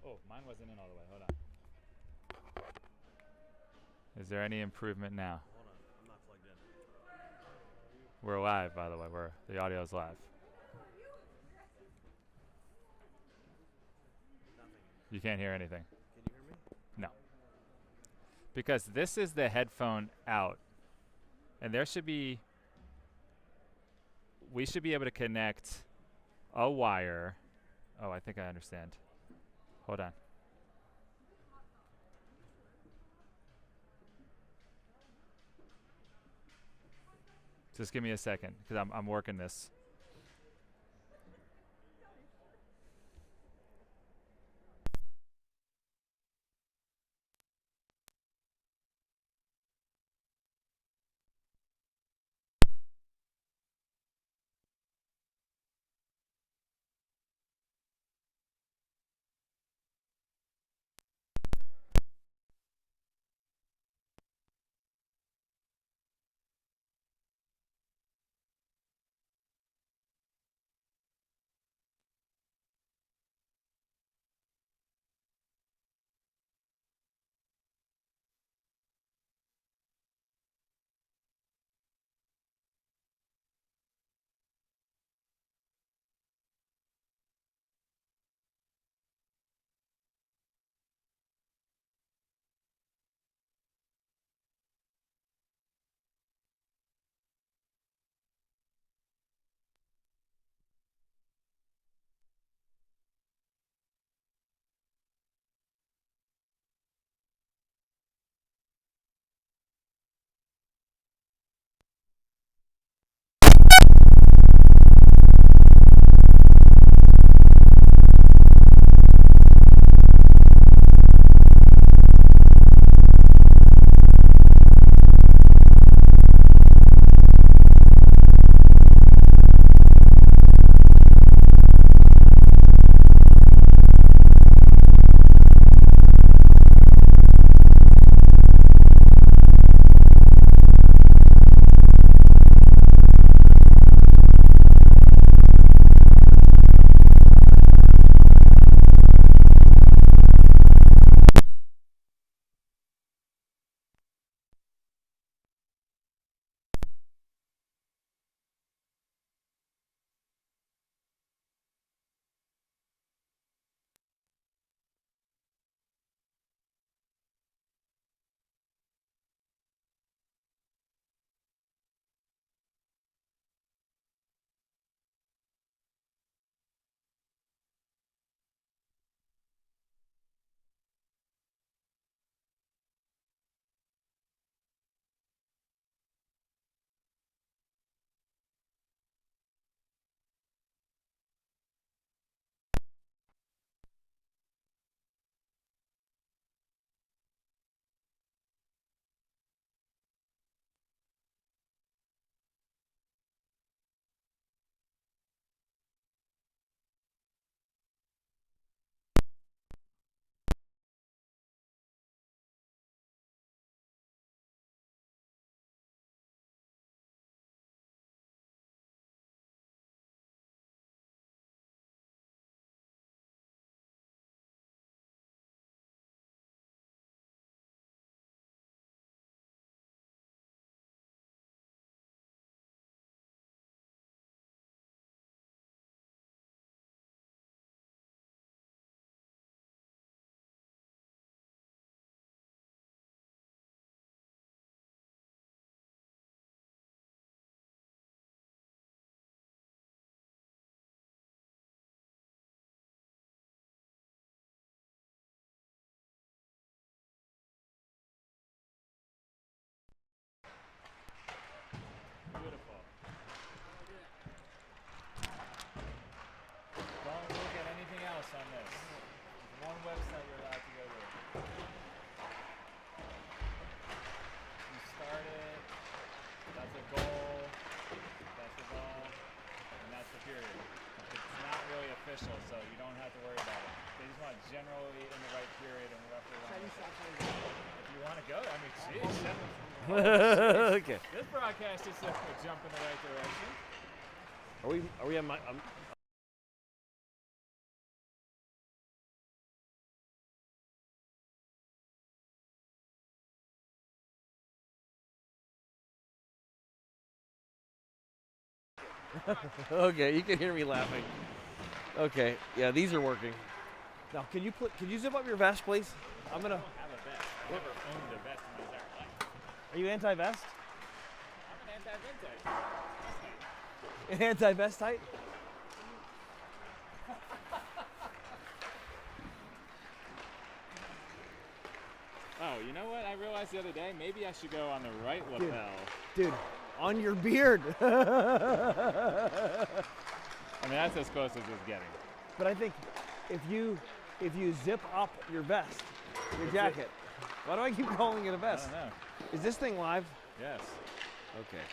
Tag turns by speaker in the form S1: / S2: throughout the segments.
S1: Oh, mine wasn't in all the way. Hold on. Is there any improvement now?
S2: Hold on, I'm not plugged in.
S1: We're live, by the way. The audio is live.
S2: Nothing.
S1: You can't hear anything.
S2: Can you hear me?
S1: No. Because this is the headphone out. And we should be able to connect a wire. Oh, I think I understand. Hold on. Just give me a second, because I'm working this. Beautiful. Don't look at anything else on this. There's one website you're allowed to go to. You start it, that's a goal, and that's the period. It's not really official, so you don't have to worry about it. They just want generally in the right period and roughly around. If you want to go, I mean, geez.
S2: Okay.
S1: This broadcast is a jump in the right direction.
S2: Are we on my? Okay, you can hear me laughing. Okay, yeah, these are working. Now, can you zip up your vest, please? I'm gonna.
S1: I don't have a vest. I've never owned a vest in my entire life.
S2: Are you anti-vest?
S1: I'm an anti-vest type.
S2: An anti-vest type?
S1: Oh, you know what? I realized the other day, maybe I should go on the right lapel.
S2: Dude, on your beard.
S1: I mean, that's as close as it's getting.
S2: But I think if you zip up your vest, your jacket. Why do I keep calling it a vest?
S1: I don't know.
S2: Is this thing live?
S1: Yes.
S2: Okay.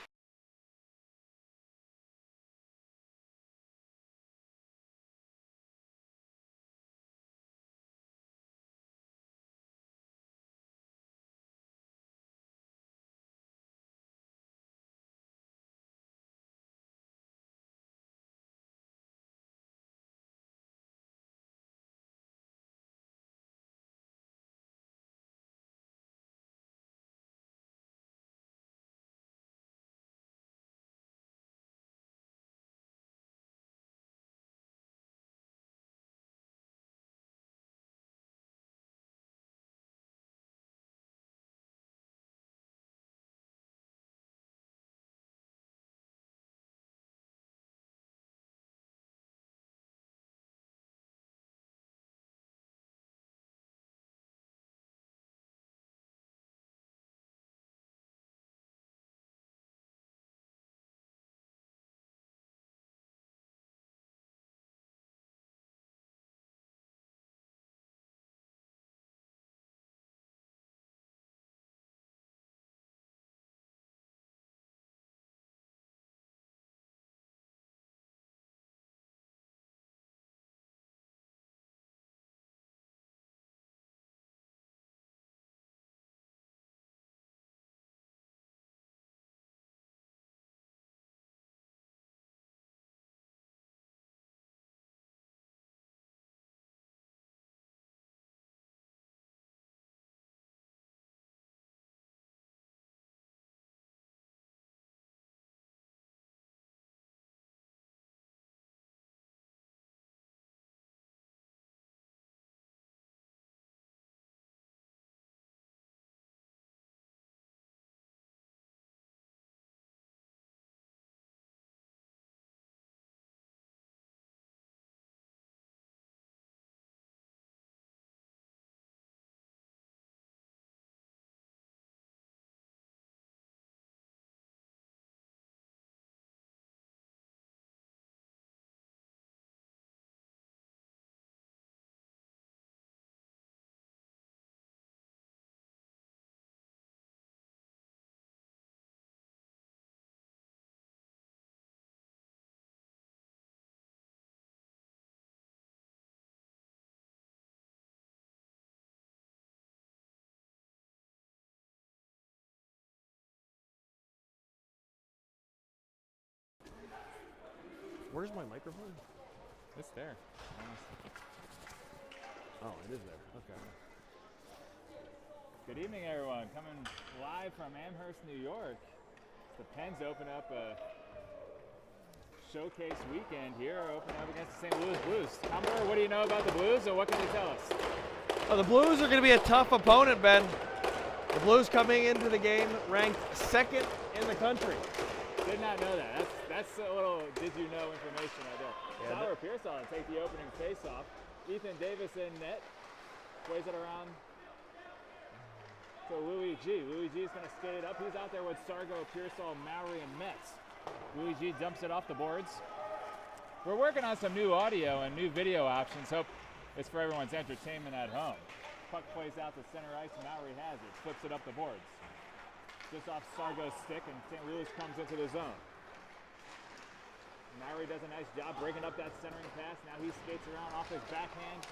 S2: Where's my microphone?
S1: It's there.
S2: Oh, it is there. Okay.
S1: Good evening, everyone. Coming live from Amherst, New York. The Pens open up a showcase weekend here, opening up against the St. Louis Blues. Commodore, what do you know about the Blues, or what can you tell us?
S2: Oh, the Blues are going to be a tough opponent, Ben. The Blues coming into the game ranked second in the country.
S1: Did not know that. That's a little did you know information right there.
S2: Yeah,
S1: Sauer Pearsall to take the opening face-off. Ethan Davis in net. Plays it around to Louis G. Louis G is going to skate it up. He's out there with Sargo, Pearsall, Mowry, and Metz. Louis G dumps it off the boards. We're working on some new audio and new video options. Hope it's for everyone's entertainment at home. Puck plays out to center ice. Mowry has it. Flips it up the boards. Just off Sargo's stick, and St. Louis comes into the zone. Mowry does a nice job breaking up that centering pass. Now he skates around off his backhand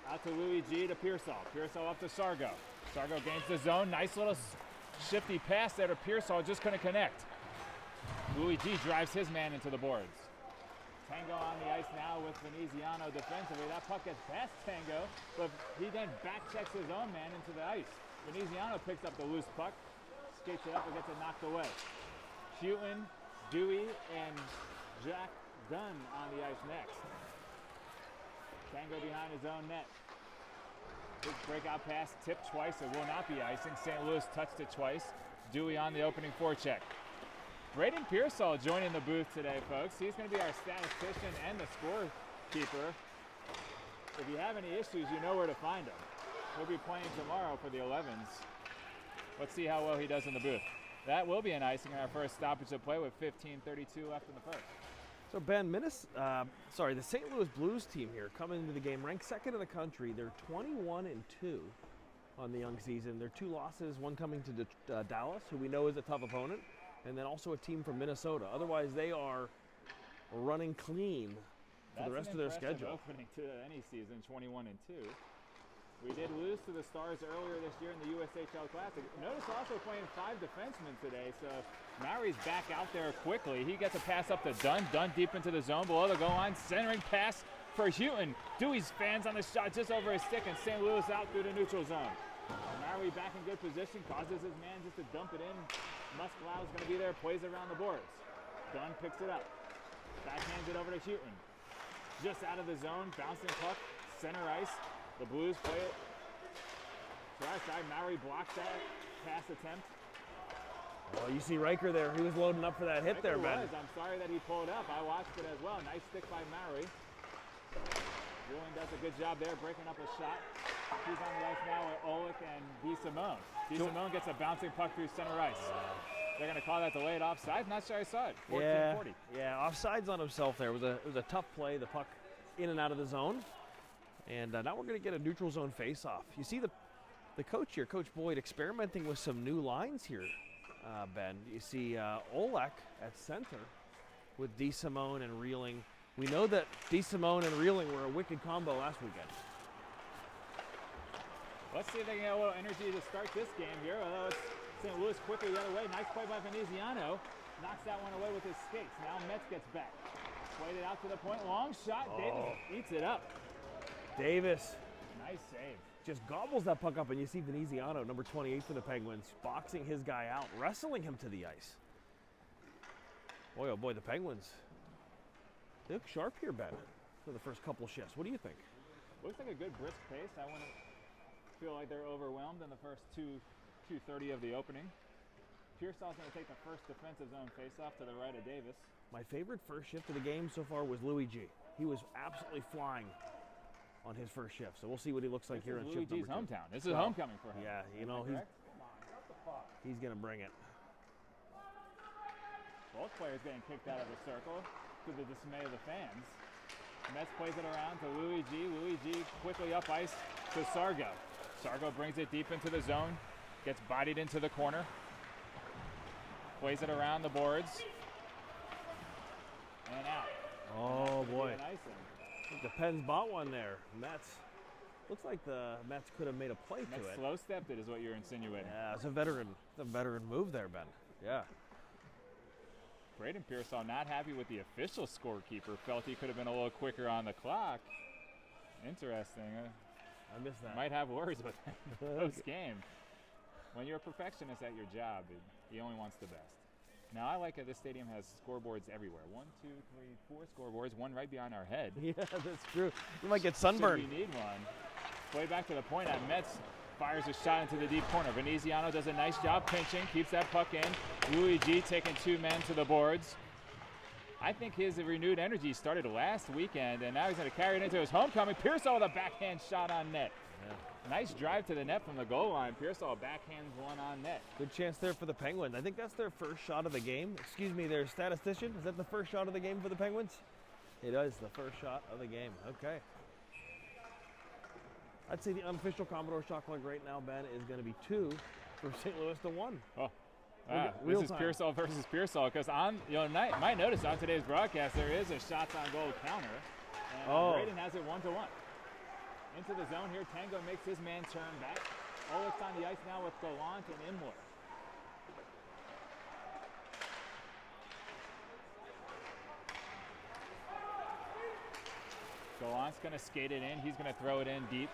S1: out to Louis G to Pearsall. Pearsall up to Sargo. Sargo gains the zone. Nice little shifty pass there to Pearsall. Just couldn't connect. Louis G drives his man into the boards. Tango on the ice now with Veneziano defensively. That puck gets past Tango, but he then back checks his own man into the ice. Veneziano picks up the loose puck, skates it up and gets it knocked away. Hewton, Dewey, and Jack Dunn on the ice next. Tango behind his own net. Big breakout pass, tipped twice. It will not be icing. St. Louis touched it twice. Dewey on the opening forecheck. Braden Pearsall joining the booth today, folks. He's going to be our statistician and the scorekeeper. If you have any issues, you know where to find him. He'll be playing tomorrow for the 11s. Let's see how well he does in the booth. That will be an icing in our first stoppage of play with 15:32 left in the first.
S2: So Ben, the St. Louis Blues team here coming into the game ranked second in the country. They're 21-2 on the young season. Their 2 losses, one coming to Dallas, who we know is a tough opponent, and then also a team from Minnesota. Otherwise, they are running clean for the rest of their schedule.
S1: Opening to any season, 21-2. We did lose to the Stars earlier this year in the USHL Classic. Notice also playing 5 defensemen today, so Maury's back out there quickly. He gets a pass up to Dunn. Dunn deep into the zone below the goal line. Centering pass for Houghton. Dewey's fans on the shot just over his stick, and St. Louis out through the neutral zone. Maury back in good position, causes his man just to dump it in. Musclow's going to be there, plays around the boards. Dunn picks it up. Backhands it over to Houghton. Just out of the zone, bouncing puck, center ice. The Blues play it. Right side, Maury blocks that pass attempt.
S2: Well, you see Riker there. He was loading up for that hit there, Ben.
S1: I'm sorry that he pulled up. I watched it as well. Nice stick by Maury. Wheeling does a good job there, breaking up a shot. He's on the ice now with Oleg and DeSimone. DeSimone gets a bouncing puck through center ice. They're going to call that delayed offside. Not sure I saw it. 14-40.
S2: Yeah, offsides on himself there. It was a tough play. The puck in and out of the zone. And now we're going to get a neutral zone face-off. You see the coach here, Coach Boyd, experimenting with some new lines here, Ben. You see Olek at center with DeSimone and Reeling. We know that DeSimone and Reeling were a wicked combo last weekend.
S1: Let's see if they can get a little energy to start this game here. Although it's St. Louis quickly the other way. Nice play by Veneziano. Knocks that one away with his skates. Now Metz gets back. Played it out to the point. Long shot. Davis eats it up.
S2: Davis.
S1: Nice save.
S2: Just gobbles that puck up, and you see Veneziano, number 28 for the Penguins, boxing his guy out, wrestling him to the ice. Boy, oh boy, the Penguins. They look sharp here, Ben, for the first couple shifts. What do you think?
S1: Looks like a good brisk pace. I wouldn't feel like they're overwhelmed in the first 2:30 of the opening. Pearsall's going to take the first defensive zone faceoff to the right of Davis.
S2: My favorite first shift of the game so far was Louis G. He was absolutely flying on his first shift. So we'll see what he looks like here in shift
S1: Louis G's
S2: number 2.
S1: hometown. This is homecoming for him.
S2: Yeah, you know, he's going to bring it.
S1: Both players getting kicked out of the circle to the dismay of the fans. Metz plays it around to Louis G. Louis G quickly up ice to Sargo. Sargo brings it deep into the zone, gets bodied into the corner, plays it around the boards, and out.
S2: Oh boy.
S1: I
S2: think the Pens bought one there. Metz. Looks like the Mets could have made a play to it.
S1: Slow stepped it is what you're insinuating.
S2: Yeah, it's a veteran move there, Ben. Yeah.
S1: Braden Pearsall not happy with the official scorekeeper. Felt he could have been a little quicker on the clock. Interesting.
S2: I missed that.
S1: Might have words with him post game. When you're a perfectionist at your job, he only wants the best. Now I like it. This stadium has scoreboards everywhere. 1, 2, 3, 4 scoreboards. One right behind our head.
S2: Yeah, that's true. You might get sunburned.
S1: We need one. Play back to the point at Metz. Fires a shot into the deep corner. Veneziano does a nice job pinching, keeps that puck in. Louis G taking 2 men to the boards. I think his renewed energy started last weekend, and now he's going to carry it into his homecoming. Pearsall with a backhand shot on net. Yeah. Nice drive to the net from the goal line. Pearsall backhands one on net.
S2: Good chance there for the Penguins. I think that's their first shot of the game. Excuse me, their statistician. Is that the first shot of the game for the Penguins? It is the first shot of the game. Okay. I'd say the unofficial Commodore shot clock right now, Ben, is going to be 2 for St. Louis to 1.
S1: Oh, this is Pearsall versus Pearsall, because on might notice on today's broadcast there is a shots on goal counter, and Braden has it 1-1. Into the zone here, Tango makes his man turn back. Oleg's on the ice now with Gallant and Imler. Gallant's going to skate it in. He's going to throw it in deep.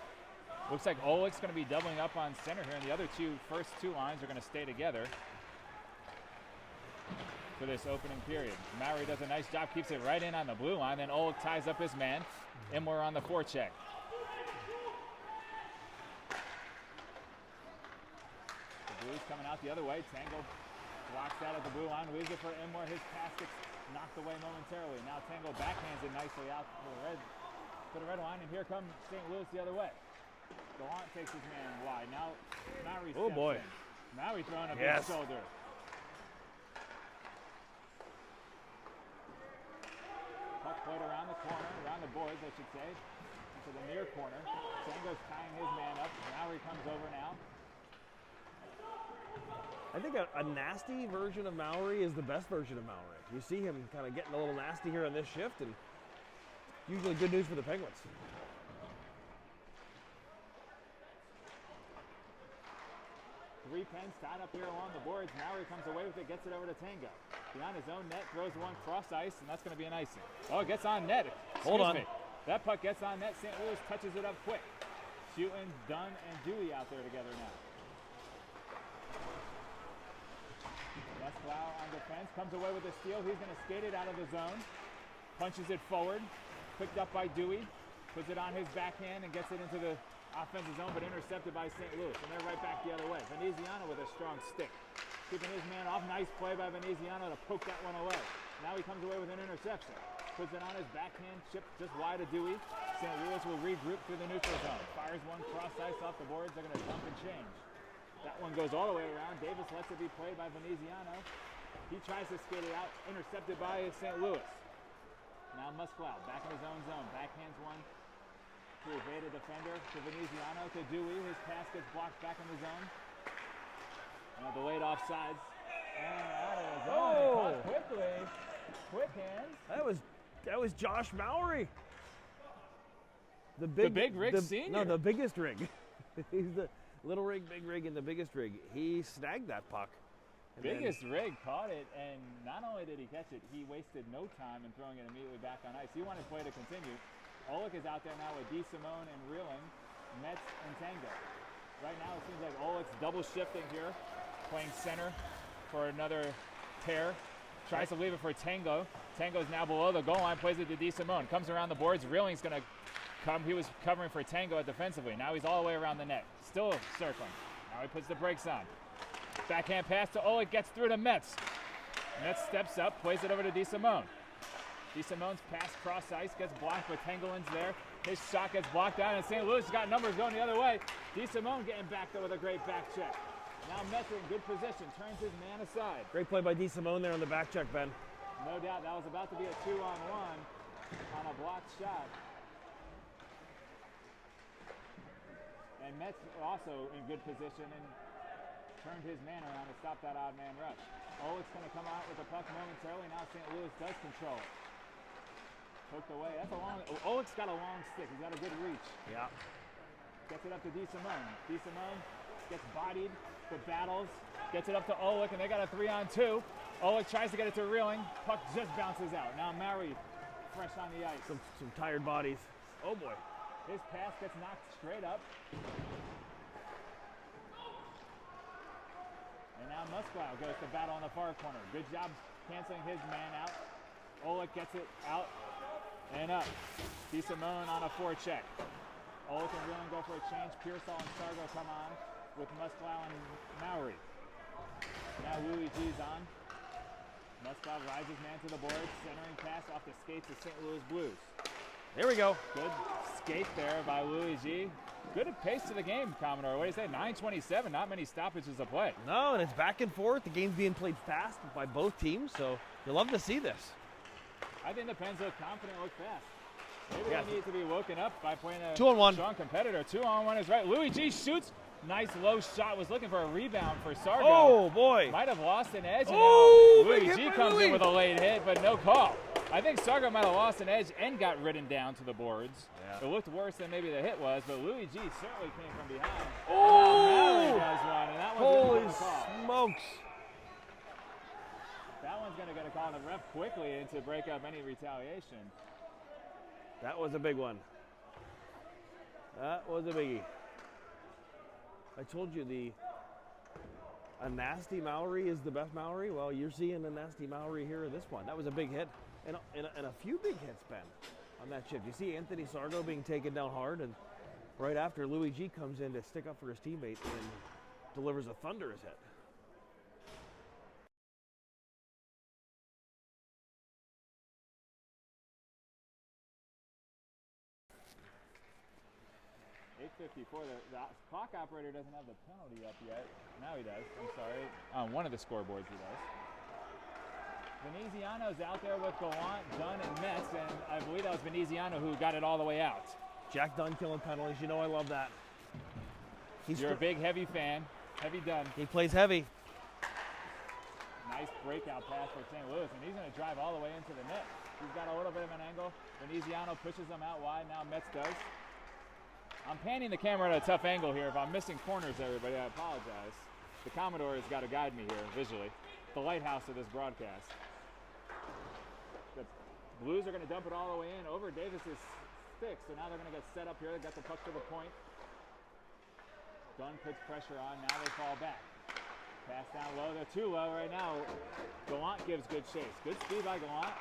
S1: Looks like Oleg's going to be doubling up on center here, and the other first two lines are going to stay together. for this opening period. Maury does a nice job, keeps it right in on the blue line, then Oleg ties up his man, and we're on the forecheck. The Blues coming out the other way. Tango blocks that at the blue line, leaves it for Imwar. His pass gets knocked away momentarily. Now Tango backhands it nicely out to the red line, and here comes St. Louis the other way. Gallant takes his man wide. Now Maury steps in. Maury throwing a big shoulder. Puck played around the corner, around the boards, I should say, into the near corner. Tango's tying his man up. Maury comes over now.
S2: I think a nasty version of Maury is the best version of Maury. You see him kind of getting a little nasty here on this shift, and usually good news for the Penguins.
S1: Three pens tied up here along the boards. Maury comes away with it, gets it over to Tango. Behind his own net, throws one cross ice, and that's going to be an icing. Oh, it gets on net.
S2: Hold on.
S1: That puck gets on net. St. Louis touches it up quick. Shooting, Dunn, and Dewey out there together now. Westplow on defense, comes away with a steal. He's going to skate it out of the zone. Punches it forward. Picked up by Dewey. Puts it on his backhand and gets it into the offensive zone, but intercepted by St. Louis. And they're right back the other way. Veneziano with a strong stick. Keeping his man off. Nice play by Veneziano to poke that one away. Now he comes away with an interception. Puts it on his backhand, chip just wide of Dewey. St. Louis will regroup through the neutral zone. Fires one cross ice off the boards. They're going to dump and change. That one goes all the way around. Davis lets it be played by Veneziano. He tries to skate it out. Intercepted by St. Louis. Now Musclow back in his own zone. Backhands one to evade a defender. To Veneziano. To Dewey. His pass gets blocked back in the zone. Now delayed offsides. And out of the zone. Caught quickly. Quick hands.
S2: That was Josh Maury.
S1: The big rig senior.
S2: No, the biggest rig. He's the little rig, big rig, and the biggest rig. He snagged that puck.
S1: Biggest rig caught it, and not only did he catch it, he wasted no time in throwing it immediately back on ice. He wanted play to continue. Oleg is out there now with DeSimone and Reeling, Metz and Tango. Right now it seems like Oleg's double shifting here, playing center for another pair. Tries to leave it for Tango. Tango's now below the goal line, plays it to DeSimone. Comes around the boards. Reeling's going to come. He was covering for Tango defensively. Now he's all the way around the net. Still circling. Now he puts the brakes on. Backhand pass to Oleg, gets through to Metz. Metz steps up, plays it over to DeSimone. DeSimone's pass cross ice, gets blocked, but Tangolin's there. His shot gets blocked out, and St. Louis has got numbers going the other way. DeSimone getting back there with a great back check. Now Metz in good position, turns his man aside.
S2: Great play by DeSimone there on the back check, Ben.
S1: No doubt, that was about to be a 2-on-1 on a blocked shot. And Metz also in good position and turned his man around to stop that odd man rush. Oleg's going to come out with the puck momentarily. Now St. Louis does control it. Poked away. That's a long. Oleg's got a long stick. He's got a good reach.
S2: Yeah.
S1: Gets it up to DeSimone. DeSimone gets bodied, but battles. Gets it up to Oleg, and they got a 3-on-2. Oleg tries to get it to Reeling. Puck just bounces out. Now Maury fresh on the ice.
S2: Some tired bodies. Oh boy.
S1: His pass gets knocked straight up. And now Musclow goes to battle on the far corner. Good job canceling his man out. Oleg gets it out and up. DeSimone on a forecheck. Oleg and Reeling go for a change. Pearsall and Sargo come on with Musclow and Maury. Now Louis G's on. Musclow rides his man to the boards. Centering pass off the skates of St. Louis Blues.
S2: There we go.
S1: Good skate there by Louis G. Good pace to the game, Commodore. What do you say? 9:27, not many stoppages of play.
S2: No, and it's back and forth. The game's being played fast by both teams, so you'll love to see this.
S1: I think the Pens look confident, look fast. Maybe they need to be woken up by playing a
S2: 2-on-1
S1: strong competitor. 2-on-1 is right. Louis G shoots. Nice low shot. Was looking for a rebound for Sargo.
S2: Oh, boy.
S1: Might have lost an edge.
S2: Oh,
S1: and Louis G comes in with a late hit, but no call. I think Sargo might have lost an edge and got ridden down to the boards. Yeah. It looked worse than maybe the hit was, but Louis G certainly came from behind.
S2: Oh!
S1: Does one, and that
S2: holy smokes.
S1: That one's going to get a call, and the ref quickly in to break up any retaliation.
S2: That was a big one. That was a biggie. I told you a nasty Maori is the best Maori. Well, you're seeing a nasty Maori here in this one. That was a big hit, and a few big hits, Ben, on that shift. You see Anthony Sargo being taken down hard, and right after, Louis G comes in to stick up for his teammate and delivers a thunderous hit.
S1: .854. The clock operator doesn't have the penalty up yet. Now he does. I'm sorry. On one of the scoreboards he does. Veneziano's out there with Gallant, Dunn, and Metz, and I believe that was Veneziano who got it all the way out.
S2: Jack Dunn killing penalties. You know I love that.
S1: You're a big, heavy fan. Heavy Dunn.
S2: He plays heavy.
S1: Nice breakout pass for St. Louis, and he's going to drive all the way into the net. He's got a little bit of an angle. Veneziano pushes him out wide. Now Metz does. I'm panning the camera at a tough angle here. If I'm missing corners, everybody, I apologize. The Commodore has got to guide me here visually. The lighthouse of this broadcast. The Blues are going to dump it all the way in over Davis's stick, so now they're going to get set up here. They got the puck to the point. Dunn puts pressure on. Now they fall back. Pass down low. They're too low right now. Gallant gives good chase. Good speed by Gallant.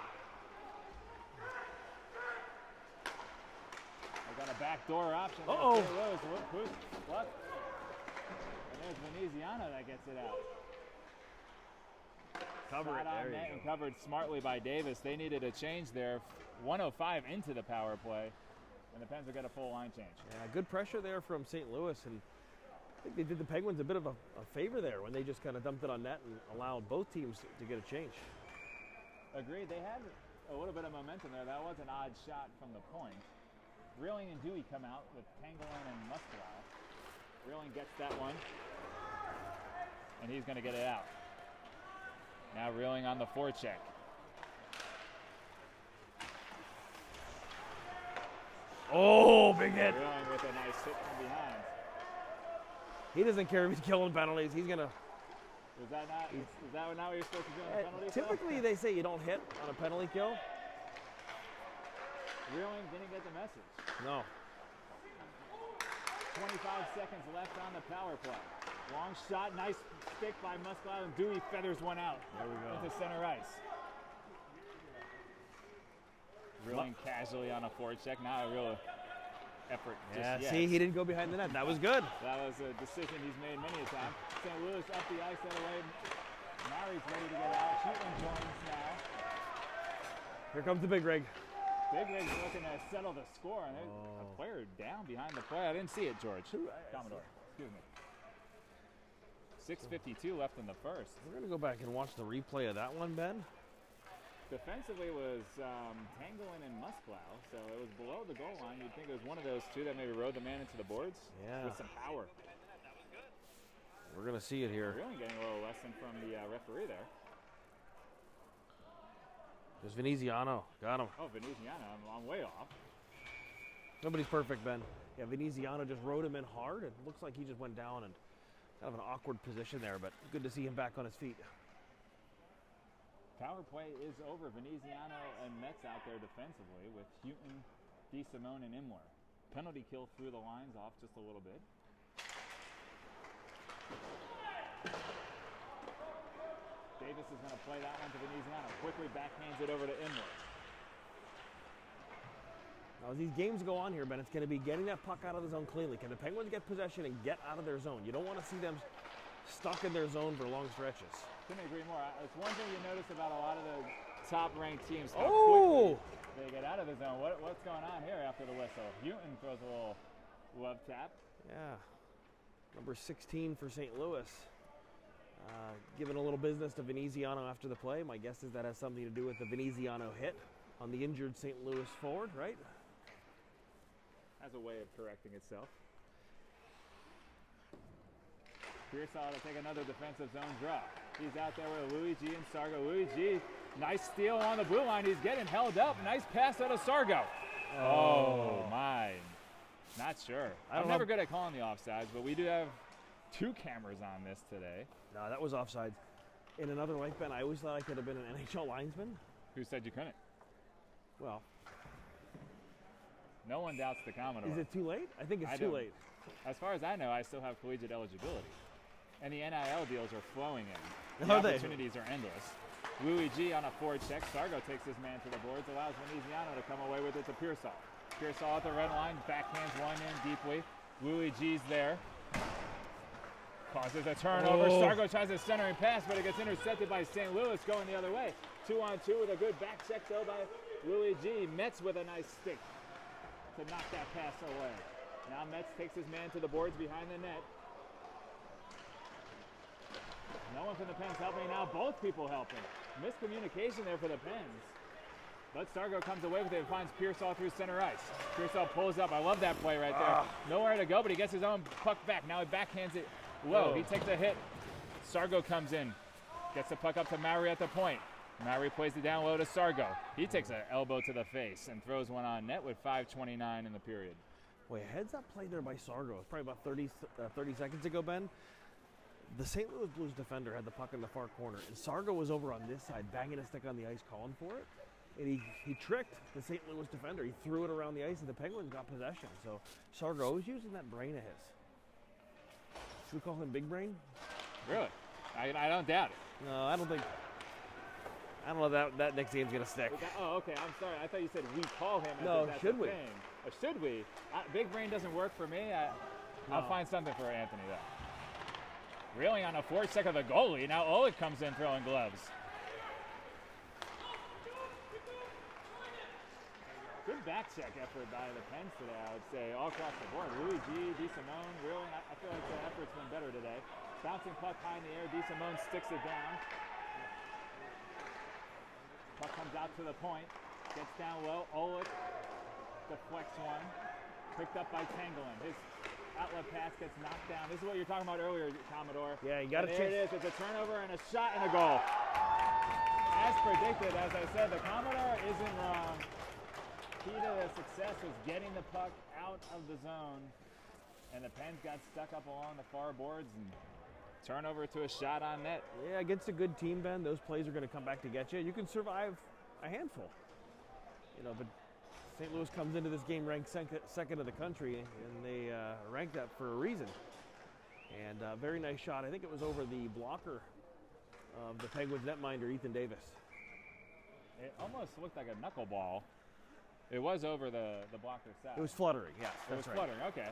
S1: Got a backdoor option.
S2: Uh-oh.
S1: What? And there's Veneziano that gets it out.
S2: Cover it. There you go.
S1: And covered smartly by Davis. They needed a change there. 1:05 into the power play, and the Pens will get a full line change.
S2: Yeah, good pressure there from St. Louis, and I think they did the Penguins a bit of a favor there when they just kind of dumped it on net and allowed both teams to get a change.
S1: Agreed. They had a little bit of momentum there. That was an odd shot from the point. Reeling and Dewey come out with Pangolin and Muscala. Reeling gets that one, and he's going to get it out. Now Reeling on the forecheck.
S2: Oh, big hit.
S1: Reeling with a nice hit from behind.
S2: He doesn't care if he's killing penalties. He's going to...
S1: Is that not what you're supposed to do on a penalty kill?
S2: Typically, they say you don't hit on a penalty kill.
S1: Reeling didn't get the message.
S2: No.
S1: 25 seconds left on the power play. Long shot, nice stick by Muscala, and Dewey feathers one out.
S2: There we go.
S1: Into center ice. Reeling casually on a forecheck. Not a real effort just yet.
S2: See, he didn't go behind the net. That was good.
S1: That was a decision he's made many a time. St. Louis up the ice that way. Mari's ready to get out. Sheetman joins now.
S2: Here comes the big rig.
S1: Big Rig's looking to settle the score, and there's a player down behind the play. I didn't see it, George. Commodore, excuse me. 6:52 left in the first.
S2: We're going to go back and watch the replay of that one, Ben.
S1: Defensively was Pangolin and Muscala, so it was below the goal line. You'd think it was one of those two that maybe rode the man into the boards with some power.
S2: We're going to see it here.
S1: Really getting a little lesson from the referee there.
S2: There's Veneziano. Got him.
S1: Oh, Veneziano. I'm way off.
S2: Nobody's perfect, Ben. Yeah, Veneziano just rode him in hard. It looks like he just went down and kind of an awkward position there, but good to see him back on his feet.
S1: Power play is over. Veneziano and Metz out there defensively with Houghton, DeSimone, and Imler. Penalty kill threw the lines off just a little bit. Davis is going to play that one to Veneziano. Quickly backhands it over to Imler.
S2: Now, as these games go on here, Ben, it's going to be getting that puck out of the zone cleanly. Can the Penguins get possession and get out of their zone? You don't want to see them stuck in their zone for long stretches.
S1: Couldn't agree more. It's one thing you notice about a lot of the top-ranked teams.
S2: Oh!
S1: They get out of the zone. What's going on here after the whistle? Houghton throws a little love tap.
S2: Yeah. Number 16 for St. Louis. Giving a little business to Veneziano after the play. My guess is that has something to do with the Veneziano hit on the injured St. Louis forward, right?
S1: Has a way of correcting itself. Pearsall to take another defensive zone draw. He's out there with Louis G and Sargo. Louis G, nice steal on the blue line. He's getting held up. Nice pass out of Sargo. Oh my. Not sure. I'm never good at calling the offsides, but we do have two cameras on this today.
S2: No, that was offsides. In another life, Ben, I always thought I could have been an NHL linesman.
S1: Who said you couldn't?
S2: Well,
S1: no one doubts the Commodore.
S2: Is it too late? I think it's too late.
S1: As far as I know, I still have collegiate eligibility. And the NIL deals are flowing in. The
S2: Are they?
S1: opportunities are endless. Louis G on a forward check. Sargo takes his man to the boards, allows Veneziano to come away with it to Pearsall. Pearsall at the red line, backhands one in deeply. Louis G's there. Causes a turnover.
S2: Oh.
S1: Sargo tries a centering pass, but it gets intercepted by St. Louis going the other way. 2-on-2 with a good back check though by Louis G. Metz with a nice stick to knock that pass away. Now Metz takes his man to the boards behind the net. No one from the Pens helping now. Both people helping. Miscommunication there for the Pens. But Sargo comes away with it and finds Pearsall through center ice. Pearsall pulls up. I love that play right there. Nowhere to go, but he gets his own puck back. Now he backhands it low. He takes a hit. Sargo comes in. Gets the puck up to Maury at the point. Maury plays it down low to Sargo. He takes an elbow to the face and throws one on net with 5:29 in the period.
S2: Boy, a heads-up play there by Sargo. It was probably about 30 seconds ago, Ben. The St. Louis Blues defender had the puck in the far corner, and Sargo was over on this side, banging a stick on the ice, calling for it. And he tricked the St. Louis defender. He threw it around the ice, and the Penguins got possession. So Sargo was using that brain of his. Should we call him Big Brain?
S1: Really? I don't doubt it.
S2: No, I don't know that next game's going to stick.
S1: Oh, okay. I'm sorry. I thought you said we call him.
S2: No,
S1: that's
S2: should
S1: a
S2: we?
S1: thing. Or should we? Big brain doesn't work for me. I'll find something for Anthony, though. Reeling on a forward check of the goalie. Now Oleg comes in throwing gloves. Good back check effort by the Pens today, I would say, all across the board. Louis G, DeSimone, Reeling. I feel like the effort's been better today. Bouncing puck high in the air. DeSimone sticks it down. Puck comes out to the point. Gets down low. Oleg deflects one. Picked up by Tangelin. His outlet pass gets knocked down. This is what you were talking about earlier, Commodore.
S2: Yeah, you got to
S1: There it is. It's a turnover and a shot and a goal. As predicted, as I said, the Commodore isn't wrong. Key to the success was getting the puck out of the zone, and the Pens got stuck up along the far boards and turnover to a shot on net.
S2: Yeah, against a good team, Ben, those plays are going to come back to get you. You can survive a handful, but St. Louis comes into this game ranked second in the country, and they ranked that for a reason. And very nice shot. I think it was over the blocker of the Penguins netminder, Ethan Davis.
S1: It almost looked like a knuckleball. It was over the blocker's side.
S2: It was fluttering, yes, that's right.
S1: Fluttering, okay.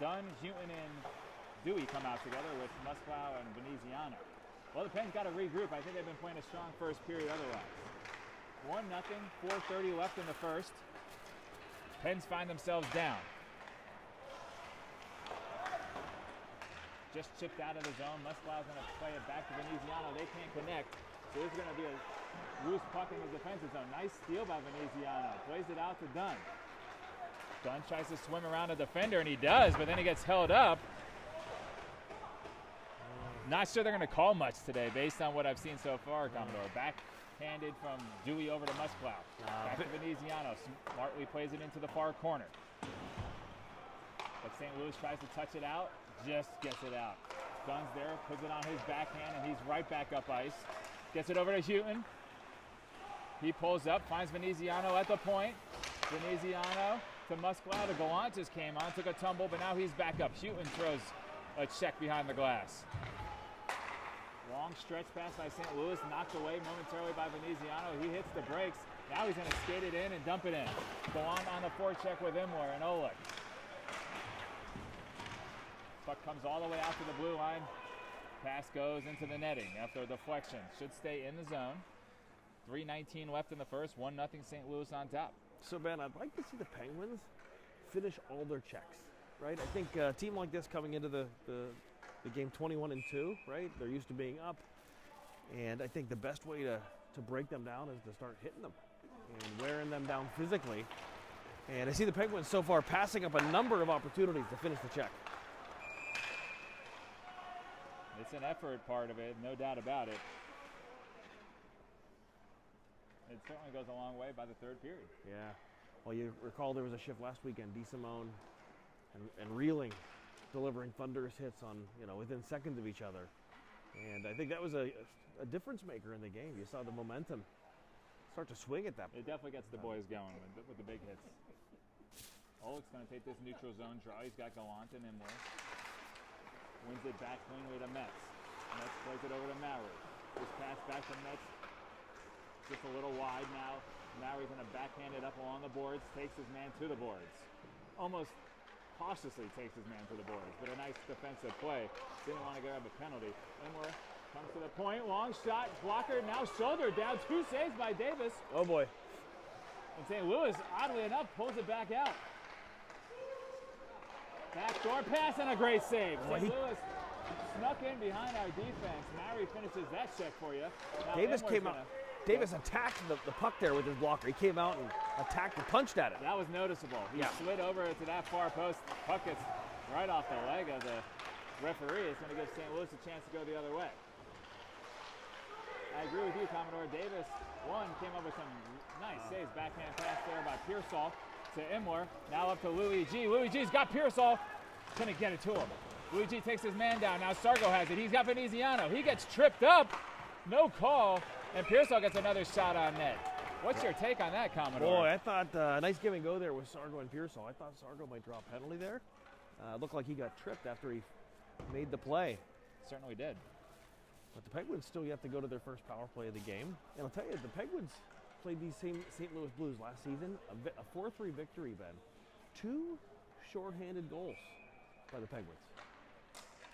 S1: Dunn, Houghton, and Dewey come out together with Musklau and Veneziano. Well, the Pens got to regroup. I think they've been playing a strong first period otherwise. 1-0, 4:30 left in the first. Pens find themselves down. Just chipped out of the zone. Musklau's going to play it back to Veneziano. They can't connect. So this is going to be a loose puck in the defensive zone. Nice steal by Veneziano. Plays it out to Dunn. Dunn tries to swim around a defender, and he does, but then he gets held up. Not sure they're going to call much today based on what I've seen so far, Commodore. Backhanded from Dewey over to Musklau. Back to Veneziano. Smartly plays it into the far corner. But St. Louis tries to touch it out. Just gets it out. Dunn's there, puts it on his backhand, and he's right back up ice. Gets it over to Houghton. He pulls up, finds Veneziano at the point. Veneziano to Musklau. The Gallant just came on, took a tumble, but now he's back up. Houghton throws a check behind the glass. Long stretch pass by St. Louis, knocked away momentarily by Veneziano. He hits the brakes. Now he's going to skate it in and dump it in. Gallant on the forecheck with Imler and Oleg. Puck comes all the way out to the blue line. Pass goes into the netting after a deflection. Should stay in the zone. 3:19 left in the first. 1-0 St. Louis on top.
S2: So, Ben, I'd like to see the Penguins finish all their checks, right? I think a team like this coming into the game 21-2, right? They're used to being up. And I think the best way to break them down is to start hitting them and wearing them down physically. And I see the Penguins so far passing up a number of opportunities to finish the check.
S1: It's an effort part of it, no doubt about it. It certainly goes a long way by the third period.
S2: Yeah. Well, you recall there was a shift last weekend, DeSimone and Reeling delivering thunderous hits on, within seconds of each other. And I think that was a difference maker in the game. You saw the momentum start to swing at that point.
S1: It definitely gets the boys going with the big hits. Oleg's going to take this neutral zone draw. He's got Gallant and Imler. wins it back cleanly to Metz. Metz plays it over to Maury. This pass back to Metz, just a little wide now. Maury's going to backhand it up along the boards, takes his man to the boards. Almost cautiously takes his man to the boards, but a nice defensive play. Didn't want to grab a penalty. Inmore comes to the point, long shot, blocker, now shoulder down, 2 saves by Davis.
S2: Oh boy.
S1: And St. Louis, oddly enough, pulls it back out. Backdoor pass and a great save. St. Louis snuck in behind our defense. Maury finishes that check for you. Now
S2: Davis came out. Davis attacked the puck there with his blocker. He came out and attacked and punched at it.
S1: That was noticeable. He slid over to that far post. Puck gets right off the leg of the referee. It's going to give St. Louis a chance to go the other way. I agree with you, Commodore. Davis, came up with some nice saves. Backhand pass there by Pearsall to Imler. Now up to Louis G. Louis G's got Pearsall. Couldn't get it to him. Louis G takes his man down. Now Sargo has it. He's got Veneziano. He gets tripped up. No call. And Pearsall gets another shot on net. What's your take on that, Commodore?
S2: Boy, I thought nice give and go there with Sargo and Pearsall. I thought Sargo might draw a penalty there. Looked like he got tripped after he made the play.
S1: Certainly did.
S2: But the Penguins still yet to go to their first power play of the game. And I'll tell you, the Penguins played these same St. Louis Blues last season. A 4-3 victory, Ben. 2 shorthanded goals by the Penguins.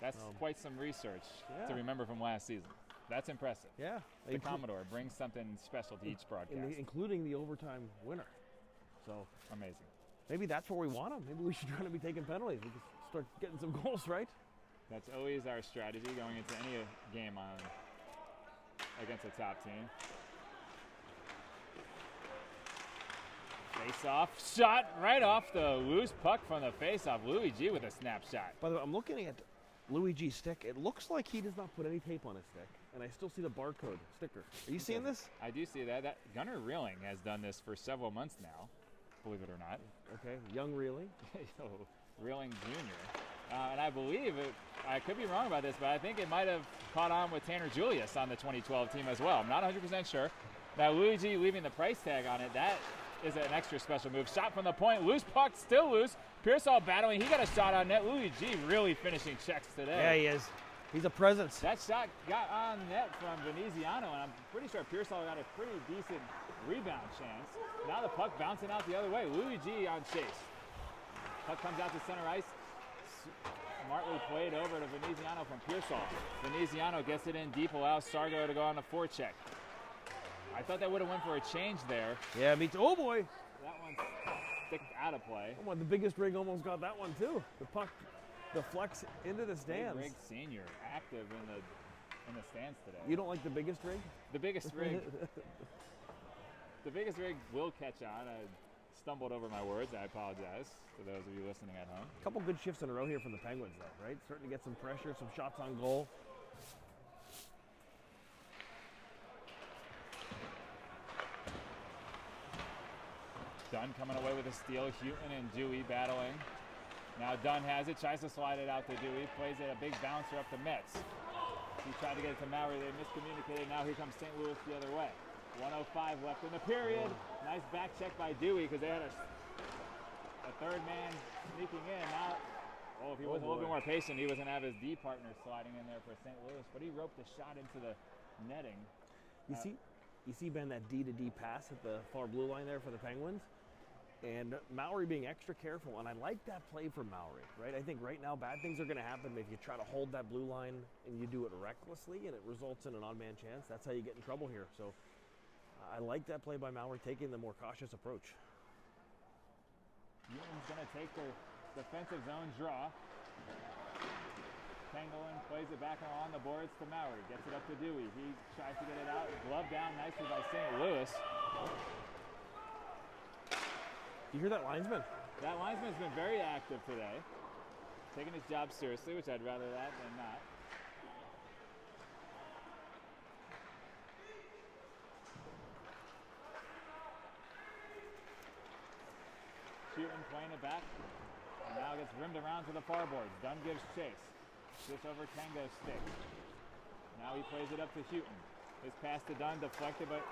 S1: That's quite some research to remember from last season. That's impressive.
S2: Yeah.
S1: The Commodore brings something special to each broadcast.
S2: Including the overtime winner. So
S1: amazing.
S2: Maybe that's where we want them. Maybe we should try to be taking penalties. We can start getting some goals, right?
S1: That's always our strategy going into any game against a top team. Face-off, shot right off the loose puck from the face-off. Louis G with a snapshot.
S2: By the way, I'm looking at Louis G's stick. It looks like he does not put any tape on his stick, and I still see the barcode sticker. Are you seeing this?
S1: I do see that. Gunnar Reeling has done this for several months now, believe it or not.
S2: Okay, young Reeling.
S1: Reeling Jr. And I believe, I could be wrong about this, but I think it might have caught on with Tanner Julius on the 2012 team as well. I'm not 100% sure. Now Luigi leaving the price tag on it, that is an extra special move. Shot from the point, loose puck, still loose. Pearsall battling, he got a shot on net. Luigi really finishing checks today.
S2: Yeah, he is. He's a presence.
S1: That shot got on net from Veneziano, and I'm pretty sure Pearsall got a pretty decent rebound chance. Now the puck bouncing out the other way. Luigi on chase. Puck comes out to center ice. Smartly played over to Veneziano from Pearsall. Veneziano gets it in deep, allows Sargo to go on the forecheck. I thought that would have went for a change there.
S2: Yeah, me too. Oh boy.
S1: That one sticked out of play.
S2: Oh, the biggest rig almost got that one too. The puck deflects into the stands.
S1: Big Rig Senior active in the stands today.
S2: You don't like the biggest rig?
S1: The biggest rig. The biggest rig will catch on. I stumbled over my words. I apologize to those of you listening at home.
S2: A couple good shifts in a row here from the Penguins, though, right? Starting to get some pressure, some shots on goal.
S1: Dunn coming away with a steal. Houghton and Dewey battling. Now Dunn has it, tries to slide it out to Dewey, plays it a big bouncer up to Metz. He tried to get it to Maury, they miscommunicated. Now here comes St. Louis the other way. 1:05 left in the period. Nice back check by Dewey because they had a third man sneaking in. Now, if he was a little bit more patient, he was going to have his D partner sliding in there for St. Louis, but he roped a shot into the netting.
S2: You see, Ben, that D-to-D pass at the far blue line there for the Penguins? And Maury being extra careful, and I like that play from Maury, right? I think right now bad things are going to happen if you try to hold that blue line and you do it recklessly and it results in an odd man chance. That's how you get in trouble here. So I like that play by Maury, taking the more cautious approach.
S1: Newton's going to take the defensive zone draw. Pangolin plays it back along the boards to Maury. Gets it up to Dewey. He tries to get it out. Glove down nicely by St. Louis.
S2: You hear that linesman?
S1: That linesman's been very active today. Taking his job seriously, which I'd rather that than not. Houghton playing it back. And now gets rimmed around to the far boards. Dunn gives chase. Switch over Tango's stick. Now he plays it up to Houghton. His pass to Dunn deflected, but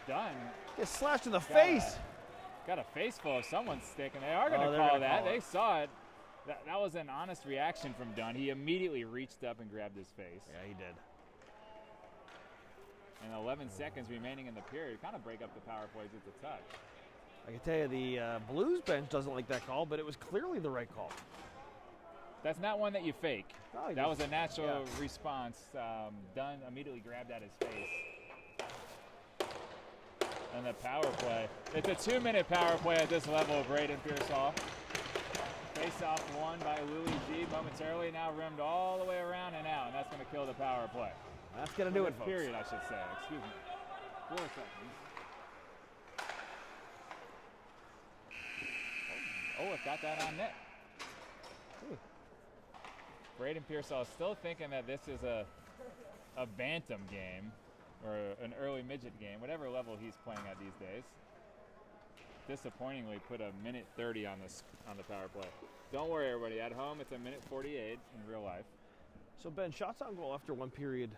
S1: Dunn
S2: gets slashed in the face.
S1: Got a face full of someone's stick, and they are going to call that. They saw it. That was an honest reaction from Dunn. He immediately reached up and grabbed his face.
S2: Yeah, he did.
S1: And 11 seconds remaining in the period. Kind of break up the power plays with the touch.
S2: I can tell you the Blues bench doesn't like that call, but it was clearly the right call.
S1: That's not one that you fake.
S2: No,
S1: that was a natural response. Dunn immediately grabbed at his face. And the power play. It's a 2-minute power play at this level of Braden Pearsall. Face-off won by Louis G momentarily, now rimmed all the way around and out, and that's going to kill the power play.
S2: That's going to do it, folks.
S1: Period, I should say. Excuse me. 4 seconds. Oh, it got that on net. Braden Pearsall is still thinking that this is a bantam game or an early midget game, whatever level he's playing at these days. Disappointingly put a minute 30 on the power play. Don't worry, everybody. At home, it's a minute 48 in real life.
S2: So, Ben, shots on goal after one period,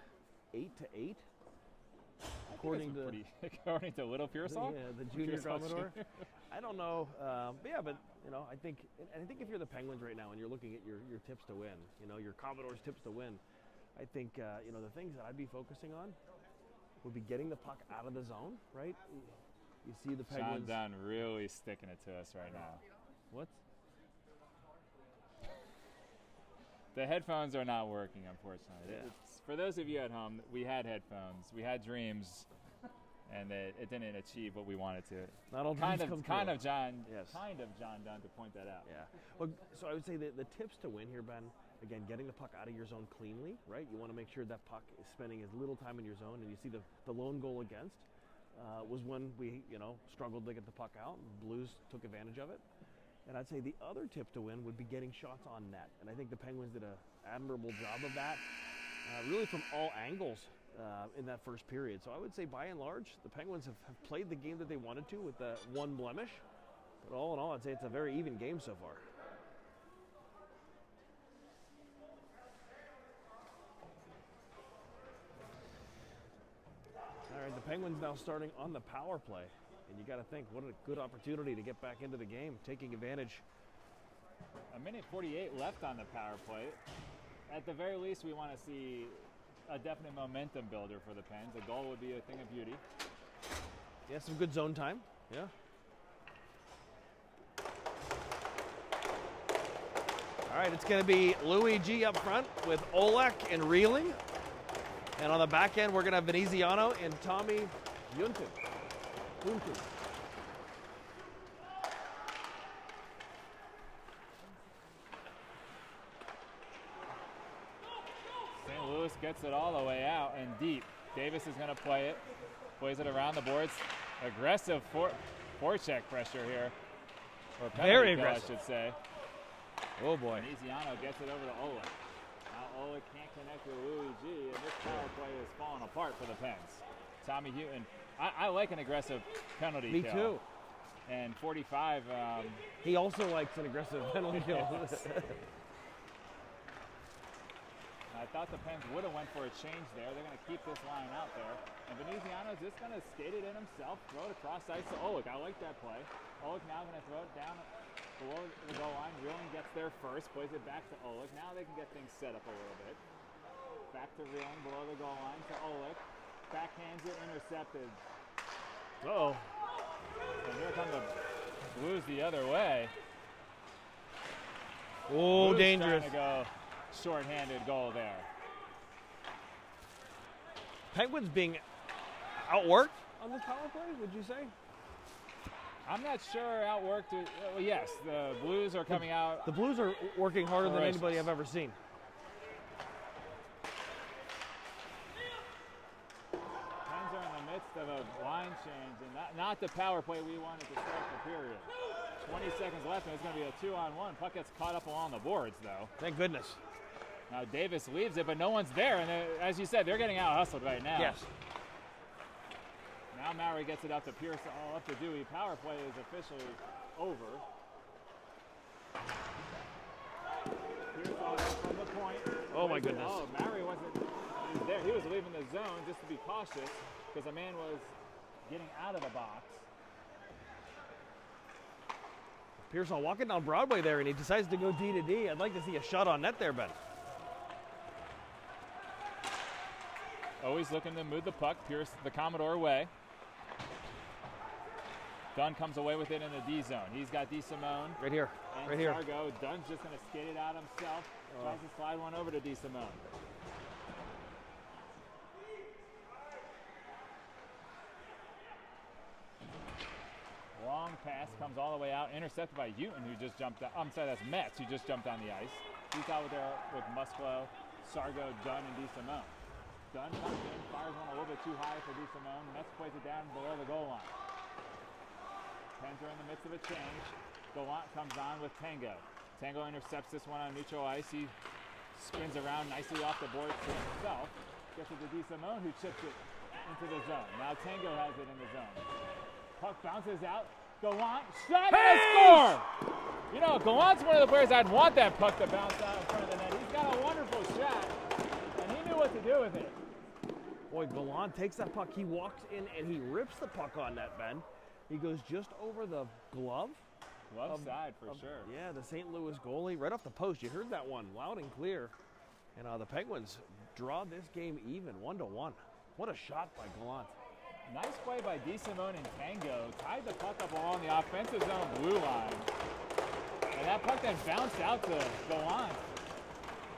S2: 8-8. According
S1: to Little Pearsall?
S2: Yeah, the junior Commodore. I don't know. But I think if you're the Penguins right now and you're looking at your tips to win, your Commodores tips to win, I think, the things that I'd be focusing on would be getting the puck out of the zone, right? You see the Penguins.
S1: John Dunn really sticking it to us right now.
S2: What?
S1: The headphones are not working, unfortunately.
S2: Yeah.
S1: For those of you at home, we had headphones, we had dreams, and it didn't achieve what we wanted to.
S2: Not all dreams come true.
S1: Kind of John Dunn to point that out.
S2: Yeah. Well, so I would say that the tips to win here, Ben, again, getting the puck out of your zone cleanly, right? You want to make sure that puck is spending as little time in your zone, and you see the lone goal against was when we, struggled to get the puck out. Blues took advantage of it. And I'd say the other tip to win would be getting shots on net. And I think the Penguins did an admirable job of that, really from all angles in that first period. So I would say by and large, the Penguins have played the game that they wanted to with the one blemish. But all in all, I'd say it's a very even game so far. All right, the Penguins now starting on the power play. And you got to think, what a good opportunity to get back into the game, taking advantage.
S1: A minute 48 left on the power play. At the very least, we want to see a definite momentum builder for the Pens. A goal would be a thing of beauty.
S2: Yeah, some good zone time. Yeah. All right, it's going to be Louis G up front with Olek and Reeling. And on the back end, we're going to have Veneziano and Tommy Yuntin.
S1: St. Louis gets it all the way out and deep. Davis is going to play it. Plays it around the boards. Aggressive forecheck pressure here. Or penalty
S2: very
S1: kill,
S2: aggressive,
S1: I should say.
S2: Oh boy.
S1: Veneziano gets it over to Olek. Now Olek can't connect with Louis G, and this power play is falling apart for the Pens. Tommy Houghton. I like an aggressive penalty kill.
S2: Me too.
S1: And 45.
S2: He also likes an aggressive penalty kill.
S1: I thought the Pens would have went for a change there. They're going to keep this line out there. And Veneziano is just going to skate it in himself, throw it across ice to Olek. I like that play. Olek now going to throw it down below the goal line. Reeling gets there first, plays it back to Olek. Now they can get things set up a little bit. Back to Reeling below the goal line to Olek. Backhands it, intercepted.
S2: Uh-oh.
S1: And here come the Blues the other way.
S2: Oh,
S1: Blues
S2: dangerous.
S1: Trying to go short-handed goal there.
S2: Penguins being outworked on this power play, would you say?
S1: I'm not sure outworked. Well, yes, the Blues are coming out.
S2: The Blues are working harder than
S1: ferocious.
S2: anybody I've ever seen.
S1: Pens are in the midst of a line change, and not the power play we wanted to start the period. 20 seconds left, and it's going to be a 2-on-1. Puck gets caught up along the boards, though.
S2: Thank goodness.
S1: Now Davis leaves it, but no one's there, and as you said, they're getting out-hustled right now.
S2: Yes.
S1: Now Maury gets it up to Pierce, all up to Dewey. Power play is officially over. Pierce all from the point.
S2: Oh my goodness.
S1: Oh, Maury wasn't there. He was leaving the zone just to be cautious because a man was getting out of the box.
S2: Pearsall walking down Broadway there, and he decides to go D to D. I'd like to see a shot on net there, Ben.
S1: Always looking to move the puck. Pierce, the Commodore, away. Dunn comes away with it in the D zone. He's got DeSimone.
S2: Right here.
S1: And
S2: Right here.
S1: Sargo. Dunn's just going to skate it out himself. Tries to slide one over to DeSimone. Long pass comes all the way out, intercepted by Houghton, who just jumped out. I'm sorry, that's Metz, who just jumped on the ice. He's out there with Musklo, Sargo, Dunn, and DeSimone. Dunn comes in, fires one a little bit too high for DeSimone. Metz plays it down below the goal line. Pens are in the midst of a change. Gallant comes on with Tango. Tango intercepts this one on neutral ice. He spins around nicely off the board to himself. Gets it to DeSimone, who chips it into the zone. Now Tango has it in the zone. Puck bounces out. Gallant, shot, and a score! You know, Gallant's one of the players I'd want that puck to bounce out in front of the net. He's got a wonderful shot, and he knew what to do with it.
S2: Boy, Gallant takes that puck. He walks in and he rips the puck on net, Ben. He goes just over the glove.
S1: Glove side for sure.
S2: Yeah, the St. Louis goalie right off the post. You heard that one loud and clear. And the Penguins draw this game even, 1-1. What a shot by Gallant.
S1: Nice play by DeSimone and Tango. Tied the puck up along the offensive zone blue line. And that puck then bounced out to Gallant.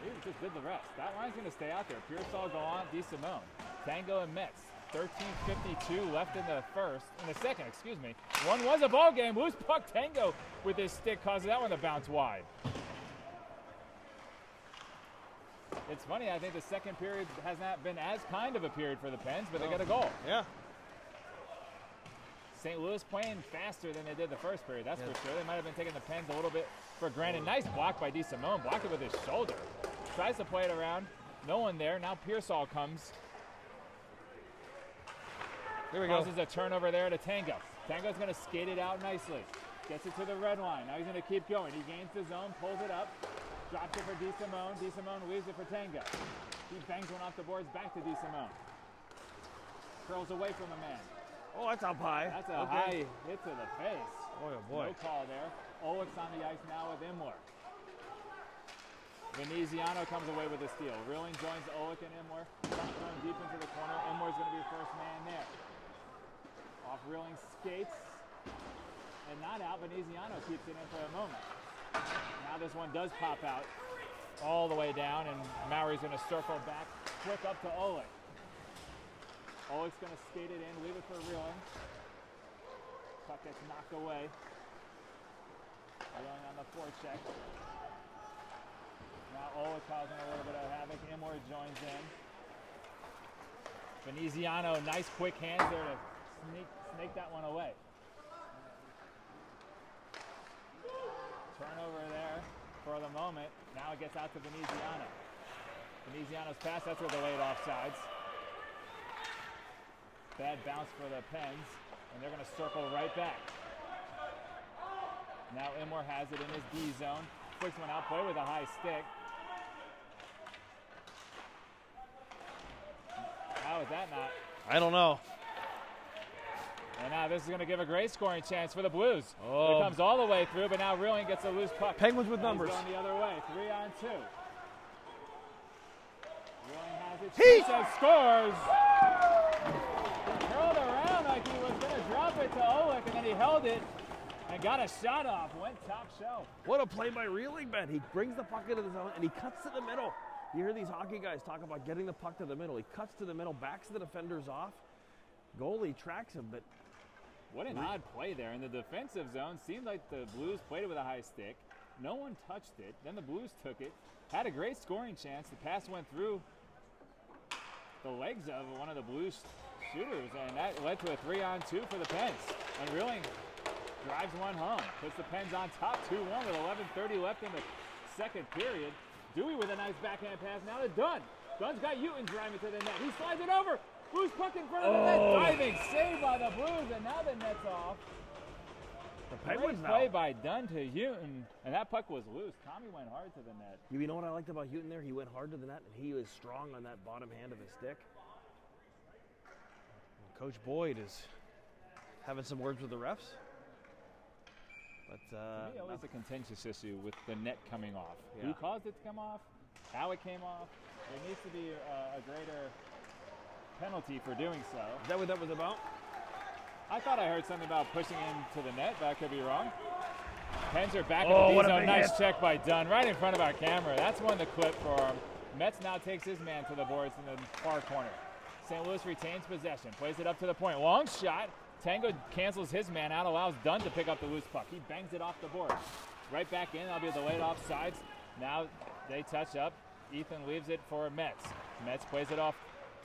S1: He just did the rest. That line's going to stay out there. Pearsall, Gallant, DeSimone. Tango and Metz. 13:52 left in the second, excuse me. One was a ball game. Loose puck. Tango with his stick causes that one to bounce wide. It's funny, I think the second period has not been as kind of a period for the Pens, but they got a goal.
S2: Yeah.
S1: St. Louis playing faster than they did the first period, that's for sure. They might have been taking the Pens a little bit for granted. Nice block by DeSimone, blocked it with his shoulder. Tries to play it around, no one there. Now Pearsall comes.
S2: Here we go.
S1: Causes a turnover there to Tango. Tango's going to skate it out nicely. Gets it to the red line. Now he's going to keep going. He gains the zone, pulls it up, drops it for DeSimone. DeSimone leaves it for Tango. He bangs one off the boards back to DeSimone. Curls away from the man.
S2: Oh, that's up high.
S1: That's a high hit to the face.
S2: Boy, oh boy.
S1: No call there. Oleg's on the ice now with Imler. Veneziano comes away with a steal. Reeling joins Oleg and Imler. Thrown deep into the corner. Imler's going to be first man there. Off Reeling skates. And not out. Veneziano keeps it in for a moment. Now this one does pop out all the way down, and Maury's going to circle back quick up to Oleg. Oleg's going to skate it in, leave it for Reeling. Puck gets knocked away. Reeling on the forecheck. Now Oleg causing a little bit of havoc. Imler joins in. Veneziano, nice quick hands there to snake that one away. Turnover there for the moment. Now it gets out to Veneziano. Veneziano's pass, that's where the late offsides. Bad bounce for the Pens, and they're going to circle right back. Now Imler has it in his D zone. Flicks one out, play with a high stick. How is that not?
S2: I don't know.
S1: And now this is going to give a great scoring chance for the Blues.
S2: Oh.
S1: It comes all the way through, but now Reeling gets a loose puck.
S2: Penguins with numbers.
S1: He's going the other way, 3-on-2. Reeling has it,
S2: Heat!
S1: shoots and scores. He curled around like he was going to drop it to Oleg, and then he held it and got a shot off. Went top shelf.
S2: What a play by Reeling, Ben. He brings the puck into the zone, and he cuts to the middle. You hear these hockey guys talk about getting the puck to the middle. He cuts to the middle, backs the defenders off. Goalie tracks him, but
S1: what an odd play there. In the defensive zone, seemed like the Blues played it with a high stick. No one touched it. Then the Blues took it. Had a great scoring chance. The pass went through the legs of one of the Blues shooters, and that led to a 3-on-2 for the Pens. And Reeling drives one home. Puts the Pens on top 2-1 with 11:30 left in the second period. Dewey with a nice backhand pass now to Dunn. Dunn's got Houghton driving to the net. He slides it over. Blues puck in front of the net. Diving save by the Blues, and now the net's off.
S2: the Penguins
S1: Great play by Dunn to Houghton, and that puck was loose. Tommy went hard to the net.
S2: You know what I liked about Houghton there? He went hard to the net, and he was strong on that bottom hand of his stick. Coach Boyd is having some words with the refs. But
S1: to me, always a contentious issue with the net coming off.
S2: Yeah.
S1: Who caused it to come off? How it came off? There needs to be a greater penalty for doing so.
S2: Is that what that was about?
S1: I thought I heard something about pushing into the net, but I could be wrong. Pens are back
S2: Oh,
S1: in
S2: what
S1: the
S2: a
S1: D zone.
S2: big
S1: Nice
S2: hit.
S1: check by Dunn, right in front of our camera. That's one to clip for him. Mets now takes his man to the boards in the far corner. St. Louis retains possession, plays it up to the point. Long shot. Tango cancels his man out, allows Dunn to pick up the loose puck. He bangs it off the board. Right back in. That'll be a delayed offsides. Now they touch up. Ethan leaves it for Mets. Mets plays it off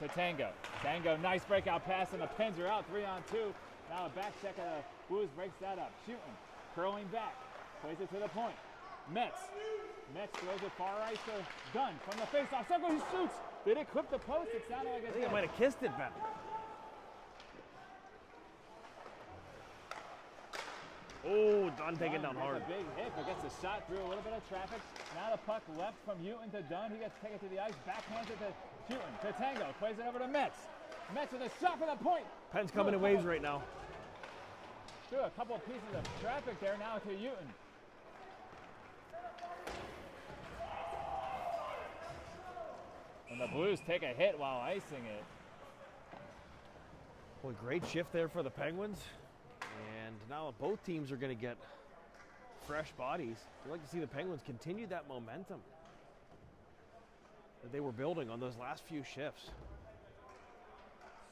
S1: to Tango. Tango, nice breakout pass, and the Pens are out 3-on-2. Now a back check of the Blues breaks that up. Shooting, curling back, plays it to the point. Mets throws it far right to Dunn from the faceoff circle. He shoots. Did it clip the post? It sounded like
S2: I think I might have kissed it, Ben. Oh, Dunn taking down hard.
S1: A big hit, but gets a shot through a little bit of traffic. Now the puck left from Houghton to Dunn. He gets to take it to the ice, backhands it to Houghton, to Tango, plays it over to Mets. Mets with a shot for the point.
S2: Penn's coming in waves right now.
S1: Through a couple of pieces of traffic there now to Houghton. And the Blues take a hit while icing it.
S2: Well, great shift there for the Penguins. And now both teams are going to get fresh bodies. I'd like to see the Penguins continue that momentum that they were building on those last few shifts.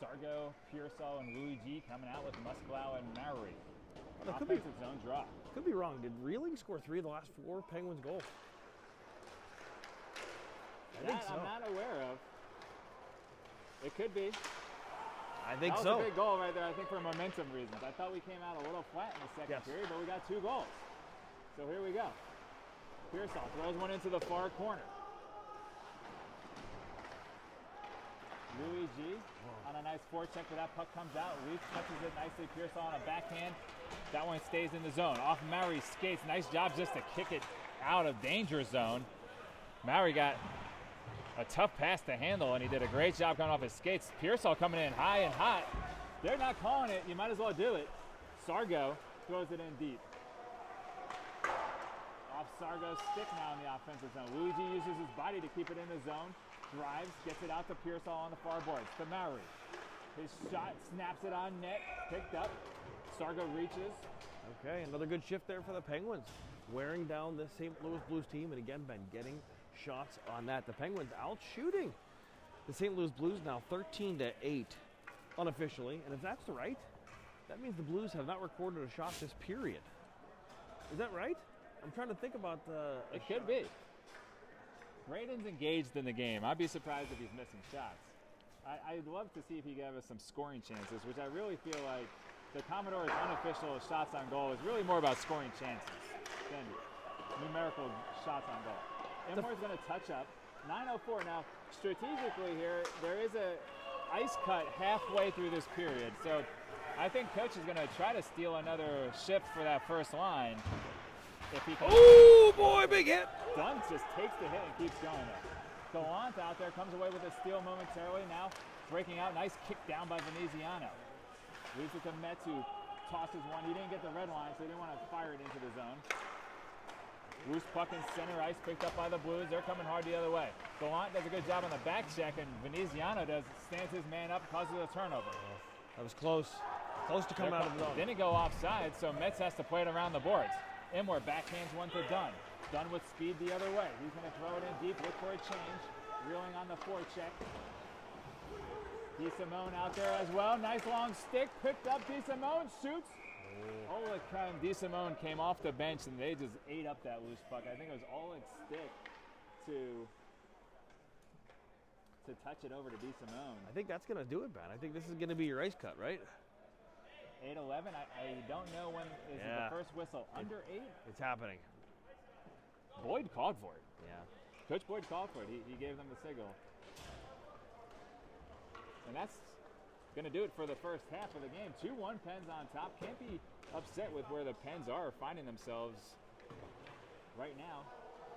S1: Sargo, Pearsall, and Louis G coming out with Musklau and Maury.
S2: Well,
S1: Offensive zone drop.
S2: Could be wrong. Did Reeling score 3 of the last 4 Penguins goals? I think so.
S1: I'm not aware of. It could be.
S2: I think
S1: that
S2: so.
S1: was a big goal right there, I think, for momentum reasons. I thought we came out a little flat in the second period, but we got 2 goals. So here we go. Pearsall throws one into the far corner. Louis G on a nice forecheck, but that puck comes out. Leaf touches it nicely. Pearsall on a backhand. That one stays in the zone. Off Maury's skates. Nice job just to kick it out of danger zone. Maury got a tough pass to handle, and he did a great job coming off his skates. Pearsall coming in high and hot. They're not calling it. You might as well do it. Sargo throws it in deep. Off Sargo's stick now in the offensive zone. Luigi uses his body to keep it in the zone. Drives, gets it out to Pearsall on the far boards. To Maury. His shot snaps it on net. Picked up. Sargo reaches.
S2: Okay, another good shift there for the Penguins. Wearing down the St. Louis Blues team, and again, Ben getting shots on that. The Penguins out shooting the St. Louis Blues now 13-8 unofficially. And if that's right, that means the Blues have not recorded a shot this period. Is that right? I'm trying to think about
S1: it could be. Braden's engaged in the game. I'd be surprised if he's missing shots. I'd love to see if he gave us some scoring chances, which I really feel like the Commodore's unofficial shots on goal is really more about scoring chances than numerical shots on goal. Immore's going to touch up. 9:04 now. Strategically here, there is a ice cut halfway through this period. So I think Coach is going to try to steal another shift for that first line. If he can.
S2: Oh boy, big hit.
S1: Dunn just takes the hit and keeps going there. Gallant out there comes away with a steal momentarily. Now breaking out. Nice kick down by Veneziano. Leaves it to Metz, who tosses one. He didn't get the red line, so he didn't want to fire it into the zone. Loose puck in center ice, picked up by the Blues. They're coming hard the other way. Gallant does a good job on the back check, and Veneziano stands his man up, causes a turnover.
S2: That was close. Close to coming out of the zone.
S1: Didn't go offside, so Metz has to play it around the boards. Immore backhands one to Dunn. Dunn with speed the other way. He's going to throw it in deep, look for a change. Reeling on the forecheck. DeSimone out there as well. Nice long stick, picked up. DeSimone shoots. Holy cow, DeSimone came off the bench and they just ate up that loose puck. I think it was Oleg's stick to touch it over to DeSimone.
S2: I think that's going to do it, Ben. I think this is going to be your ice cut, right?
S1: 8:11. I don't know when is it the first whistle. Under 8?
S2: It's happening.
S1: Boyd called for it.
S2: Yeah.
S1: Coach Boyd called for it. He gave them the signal. And that's going to do it for the first half of the game. 2-1 Pens on top. Can't be upset with where the Pens are finding themselves right now.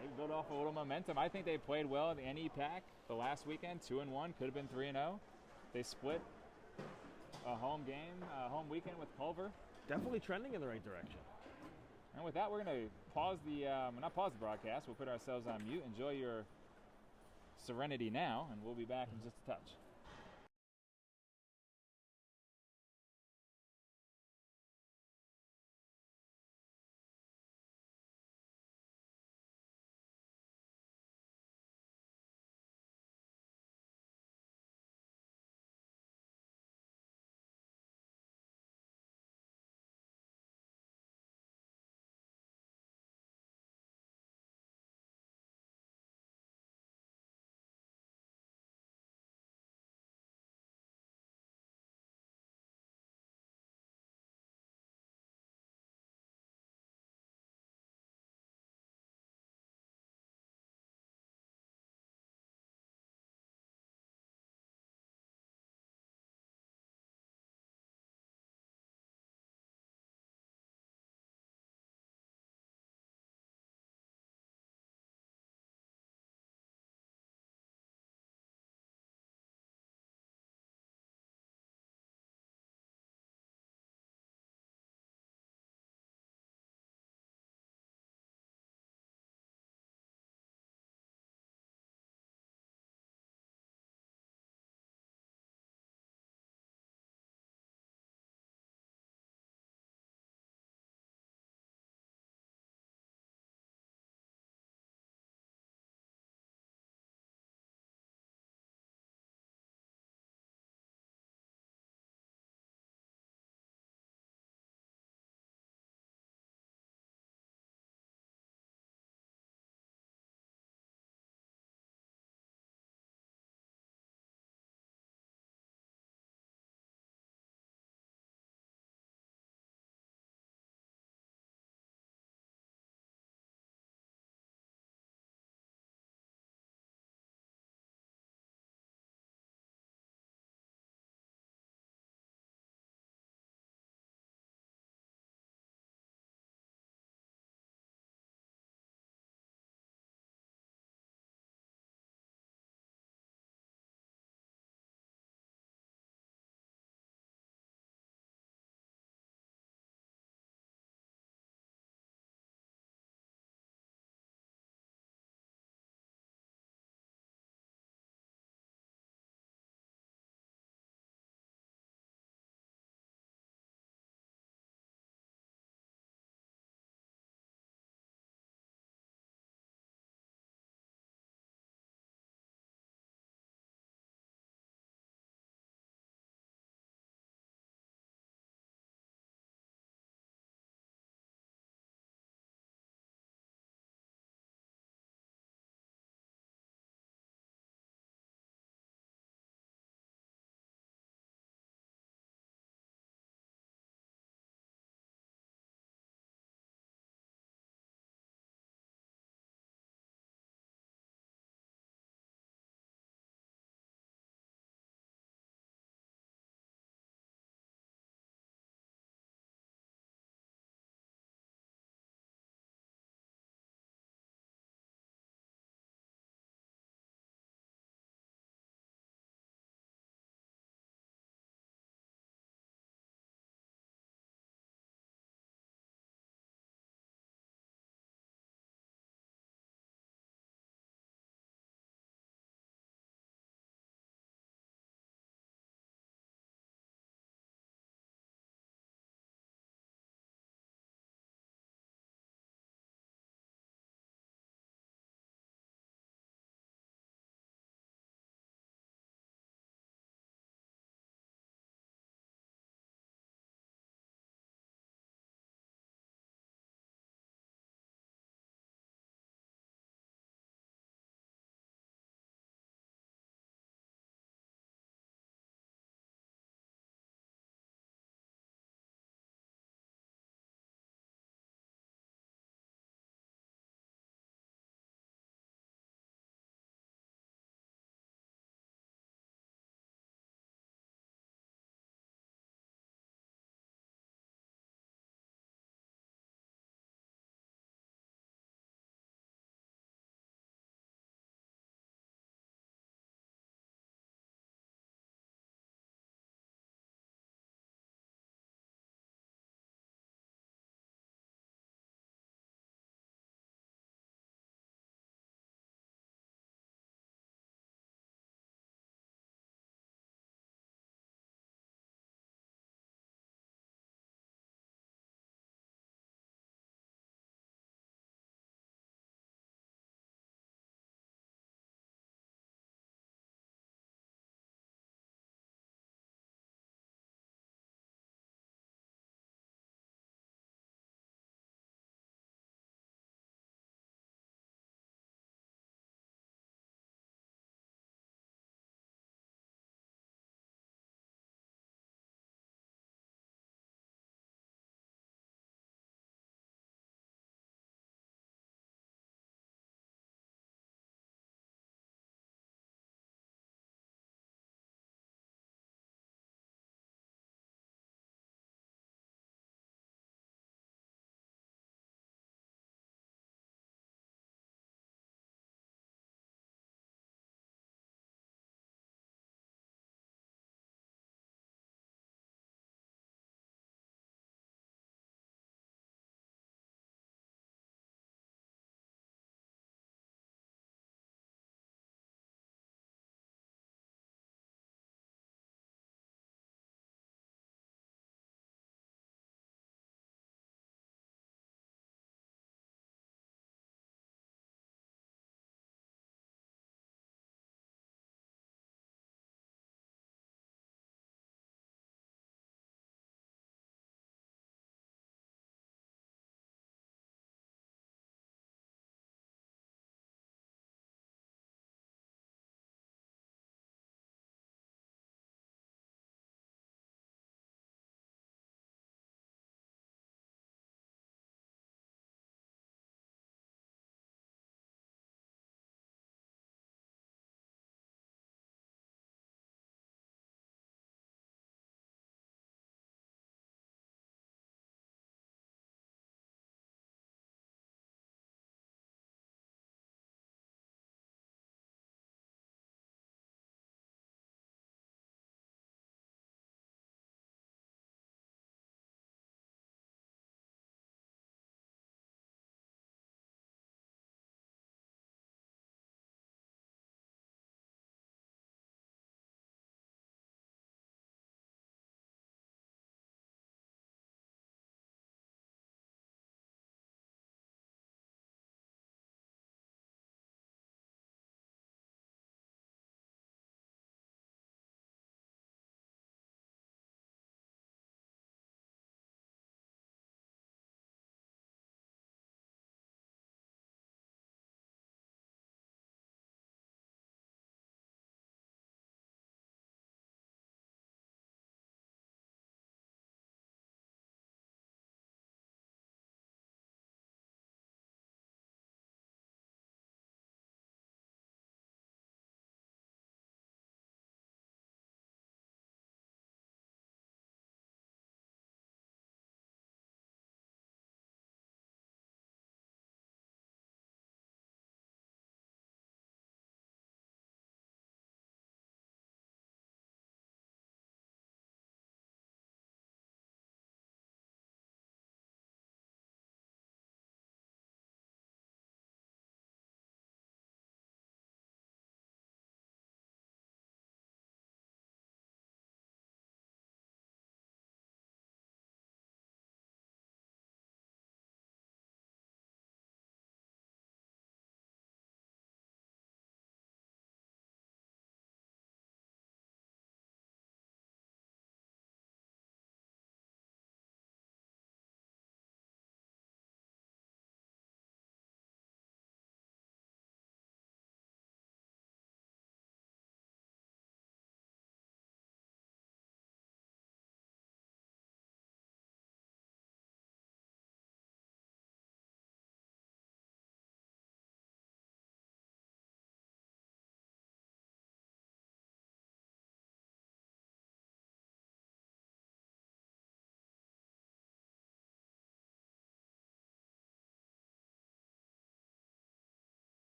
S1: Maybe build off a little momentum. I think they played well at the NE-PAC the last weekend. 2-1, could have been 3-0. They split a home game, home weekend with Culver.
S2: Definitely trending in the right direction.
S1: And with that, we're going to pause the, not pause the broadcast, we'll put ourselves on mute. Enjoy your serenity now, and we'll be back in just a touch.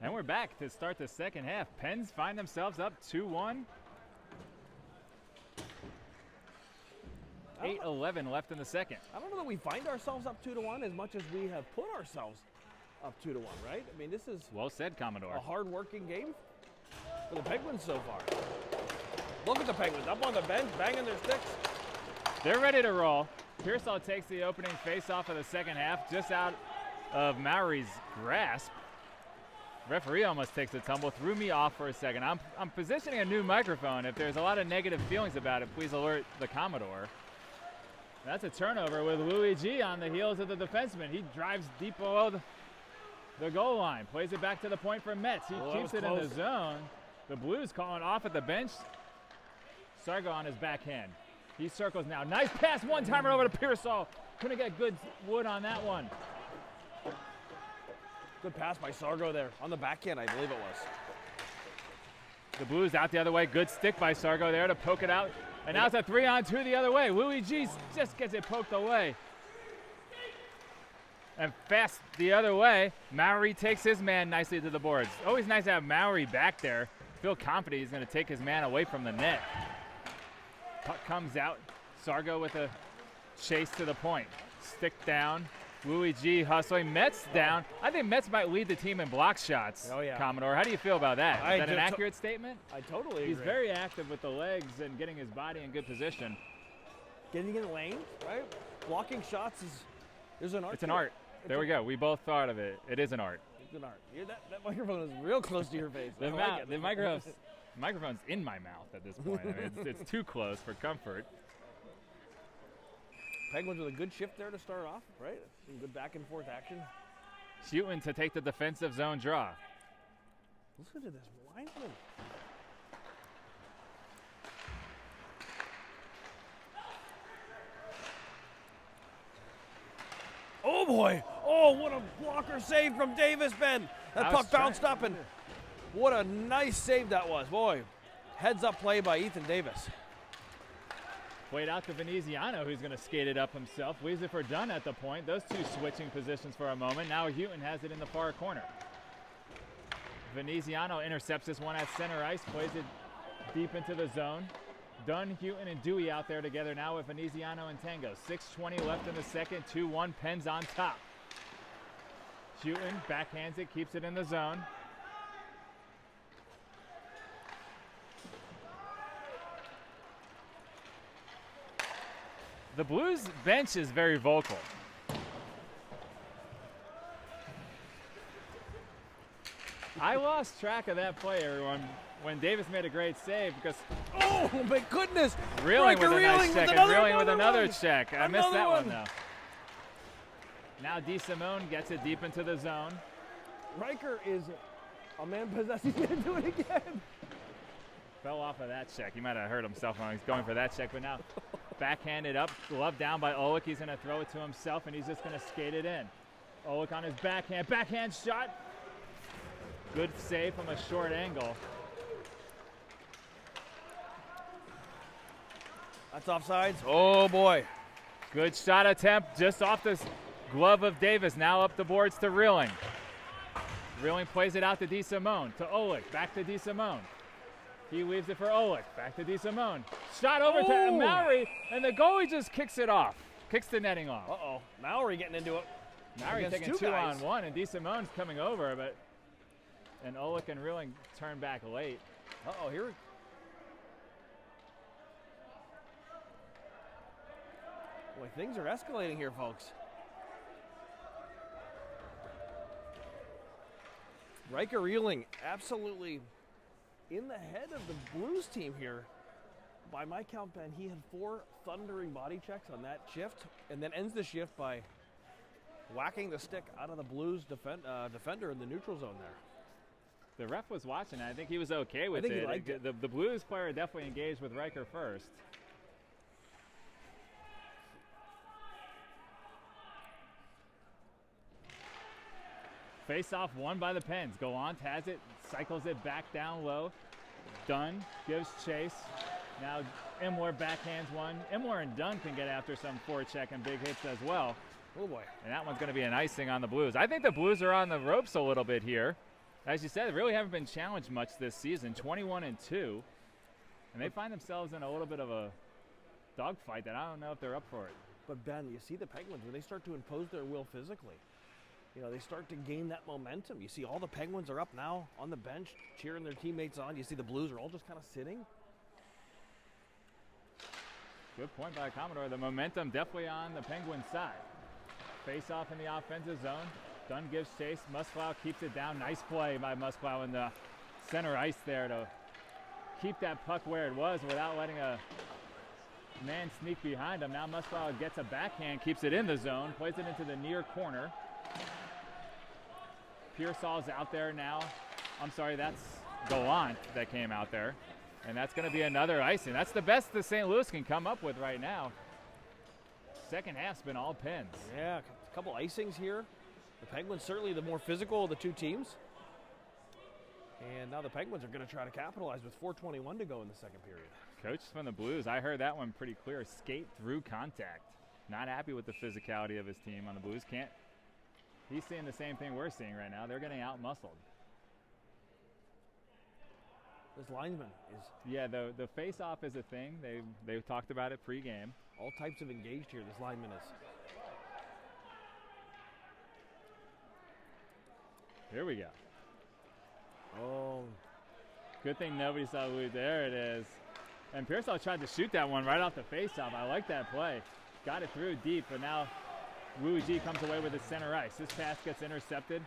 S1: And we're back to start the second half. Pens find themselves up 2-1. 8:11 left in the second.
S2: I don't know that we find ourselves up 2-1 as much as we have put ourselves up 2-1, right? I mean, this is
S1: Well said, Commodore.
S2: a hard-working game for the Penguins so far. Look at the Penguins up on the bench, banging their sticks.
S1: They're ready to roll. Pearsall takes the opening face-off of the second half just out of Maury's grasp. Referee almost takes a tumble, threw me off for a second. I'm positioning a new microphone. If there's a lot of negative feelings about it, please alert the Commodore. That's a turnover with Luigi on the heels of the defenseman. He drives deep below the goal line, plays it back to the point for Metz. He keeps it in the zone. The Blues calling off at the bench. Sargo on his backhand. He circles now. Nice pass, one-timer over to Pearsall. Couldn't get good wood on that one.
S2: Good pass by Sargo there on the backhand, I believe it was.
S1: The Blues out the other way. Good stick by Sargo there to poke it out. And now it's a 3-on-2 the other way. Luigi just gets it poked away. And fast the other way. Maury takes his man nicely to the boards. Always nice to have Maury back there. Feel confident he's going to take his man away from the net. Puck comes out. Sargo with a chase to the point. Stick down. Luigi hustling. Metz down. I think Metz might lead the team in block shots, Commodore. How do you feel about that? Is that an accurate statement?
S2: I totally agree.
S1: He's very active with the legs and getting his body in good position.
S2: Getting in the lane, right? Blocking shots is an art.
S1: It's an art. There we go. We both thought of it. It is an art.
S2: It's an art. That microphone is real close to your face.
S1: The microphone's in my mouth at this point. I mean, it's too close for comfort.
S2: Penguins with a good shift there to start off, right? Some good back and forth action.
S1: Shooting to take the defensive zone draw.
S2: Listen to this lineman. Oh boy! Oh, what a blocker save from Davis, Ben. That puck bounced up, and what a nice save that was. Boy, heads up play by Ethan Davis.
S1: Played out to Veneziano, who's going to skate it up himself. Leaves it for Dunn at the point. Those two switching positions for a moment. Now Houghton has it in the far corner. Veneziano intercepts this one at center ice, plays it deep into the zone. Dunn, Houghton, and Dewey out there together now with Veneziano and Tango. 6:20 left in the second. 2-1, Pens on top. Houghton backhands it, keeps it in the zone. The Blues bench is very vocal. I lost track of that play, everyone, when Davis made a great save because
S2: oh my goodness!
S1: Reeling with a nice check and Reeling with another check. I missed that one though. Now DeSimone gets it deep into the zone.
S2: Riker is a man possessed. He's gonna do it again.
S1: Fell off of that check. He might have hurt himself when he was going for that check, but now backhanded up, glove down by Olick. He's going to throw it to himself, and he's just going to skate it in. Olick on his backhand shot. Good save from a short angle.
S2: That's offsides. Oh boy.
S1: Good shot attempt just off the glove of Davis. Now up the boards to Reeling. Reeling plays it out to DeSimone, to Olick, back to DeSimone. He leaves it for Olick. Back to DeSimone. Shot over to Maury, and the goalie just kicks it off. Kicks the netting off.
S2: Uh-oh. Maury getting into it.
S1: Maury taking 2-on-1, and DeSimone's coming over, and Olick and Reeling turn back late.
S2: Uh-oh, here. Boy, things are escalating here, folks. Riker Reeling absolutely in the head of the Blues team here. By my count, Ben, he had 4 thundering body checks on that shift, and then ends the shift by whacking the stick out of the Blues defender in the neutral zone there.
S1: The ref was watching. I think he was okay with
S2: it.
S1: He liked it. The Blues player definitely engaged with Riker first. Face-off won by the Pens. Gallant has it, cycles it back down low. Dunn gives chase. Now Imler backhands one. Imler and Dunn can get after some forecheck and big hits as well.
S2: Oh boy.
S1: And that one's going to be an icing on the Blues. I think the Blues are on the ropes a little bit here. as you said, they really haven't been challenged much this season, 21-2. And they find themselves in a little bit of a dogfight that I don't know if they're up for it.
S2: But Ben, you see the Penguins, when they start to impose their will physically, you know, they start to gain that momentum. You see all the Penguins are up now on the bench, cheering their teammates on. You see the Blues are all just kind of sitting.
S1: Good point by Commodore. The momentum definitely on the Penguins side. Face off in the offensive zone. Dunn gives chase. Musklow keeps it down. Nice play by Musklow in the center ice there to keep that puck where it was without letting a man sneak behind him. Now Musklow gets a backhand, keeps it in the zone, plays it into the near corner. Pearsall's out there now. I'm sorry, that's Gallant that came out there. And that's going to be another icing. That's the best that St. Louis can come up with right now. Second half's been all pins.
S2: Yeah, a couple icings here. The Penguins certainly the more physical of the two teams. And now the Penguins are going to try to capitalize with 4:21 to go in the second period.
S1: Coach from the Blues, I heard that one pretty clear. Skate through contact. Not happy with the physicality of his team on the Blues. He's seeing the same thing we're seeing right now. They're getting out-muscled.
S2: This linesman is...
S1: Yeah, the face-off is a thing. They've talked about it pre-game.
S2: All types of engaged here, this lineman is.
S1: Here we go.
S2: Oh.
S1: Good thing nobody saw Louis. There it is. And Pearsall tried to shoot that one right off the face-off. I like that play. Got it through deep, but now Louis G comes away with his center ice. His pass gets intercepted.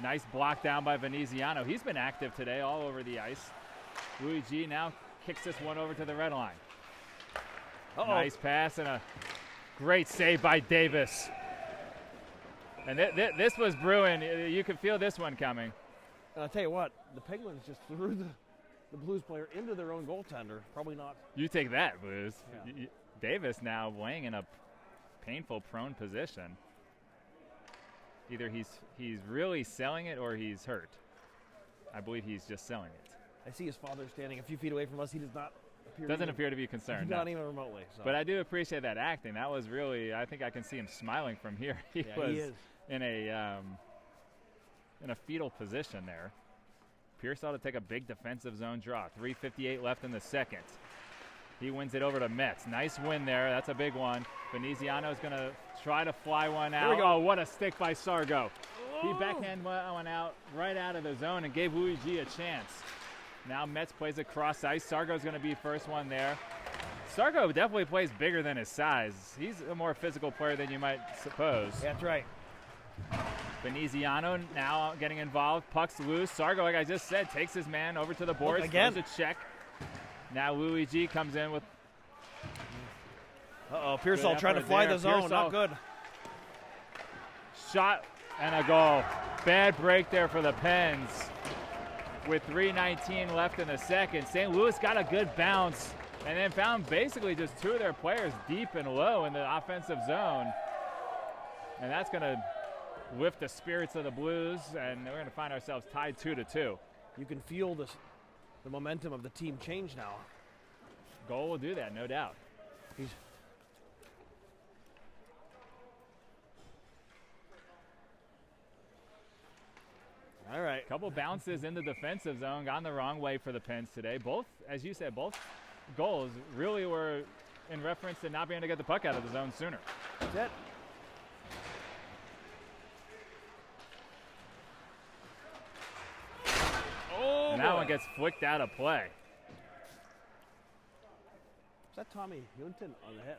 S1: Nice block down by Veneziano. He's been active today all over the ice. Louis G now kicks this one over to the red line. Nice pass and a great save by Davis. And this was brewing. You could feel this one coming.
S2: And I'll tell you what, the Penguins just threw the Blues player into their own goaltender. Probably not.
S1: You take that, Blues.
S2: Yeah.
S1: Davis now laying in a painful prone position. Either he's really selling it or he's hurt. I believe he's just selling it.
S2: I see his father standing a few feet away from us. He does not
S1: appear to be concerned.
S2: Not even remotely. So.
S1: But I do appreciate that acting. That was really, I think I can see him smiling from here. He is in a fetal position there. Pearsall to take a big defensive zone draw. 3:58 left in the second. He wins it over to Metz. Nice win there. That's a big one. Veneziano's going to try to fly one out. Oh, what a stick by Sargo. He backhand one out right out of the zone and gave Luigi a chance. Now Metz plays across ice. Sargo's going to be first one there. Sargo definitely plays bigger than his size. He's a more physical player than you might suppose.
S2: That's right.
S1: Veneziano now getting involved. Puck's loose. Sargo, like I just said, takes his man over to the boards.
S2: Again.
S1: Throws a check. Now Luigi comes in with...
S2: Pearsall trying to fly the zone. Not good.
S1: Shot and a goal. Bad break there for the Pens. With 3:19 left in the second. St. Louis got a good bounce and then found basically just two of their players deep and low in the offensive zone. And that's going to lift the spirits of the Blues, and we're going to find ourselves tied 2-2.
S2: You can feel the momentum of the team change now.
S1: Goal will do that, no doubt.
S2: All right.
S1: Couple bounces in the defensive zone, gone the wrong way for the Pens today. Both, as you said, both goals really were in reference to not being able to get the puck out of the zone sooner.
S2: That's it.
S1: And that one gets flicked out of play.
S2: Is that Tommy Hunton on the head?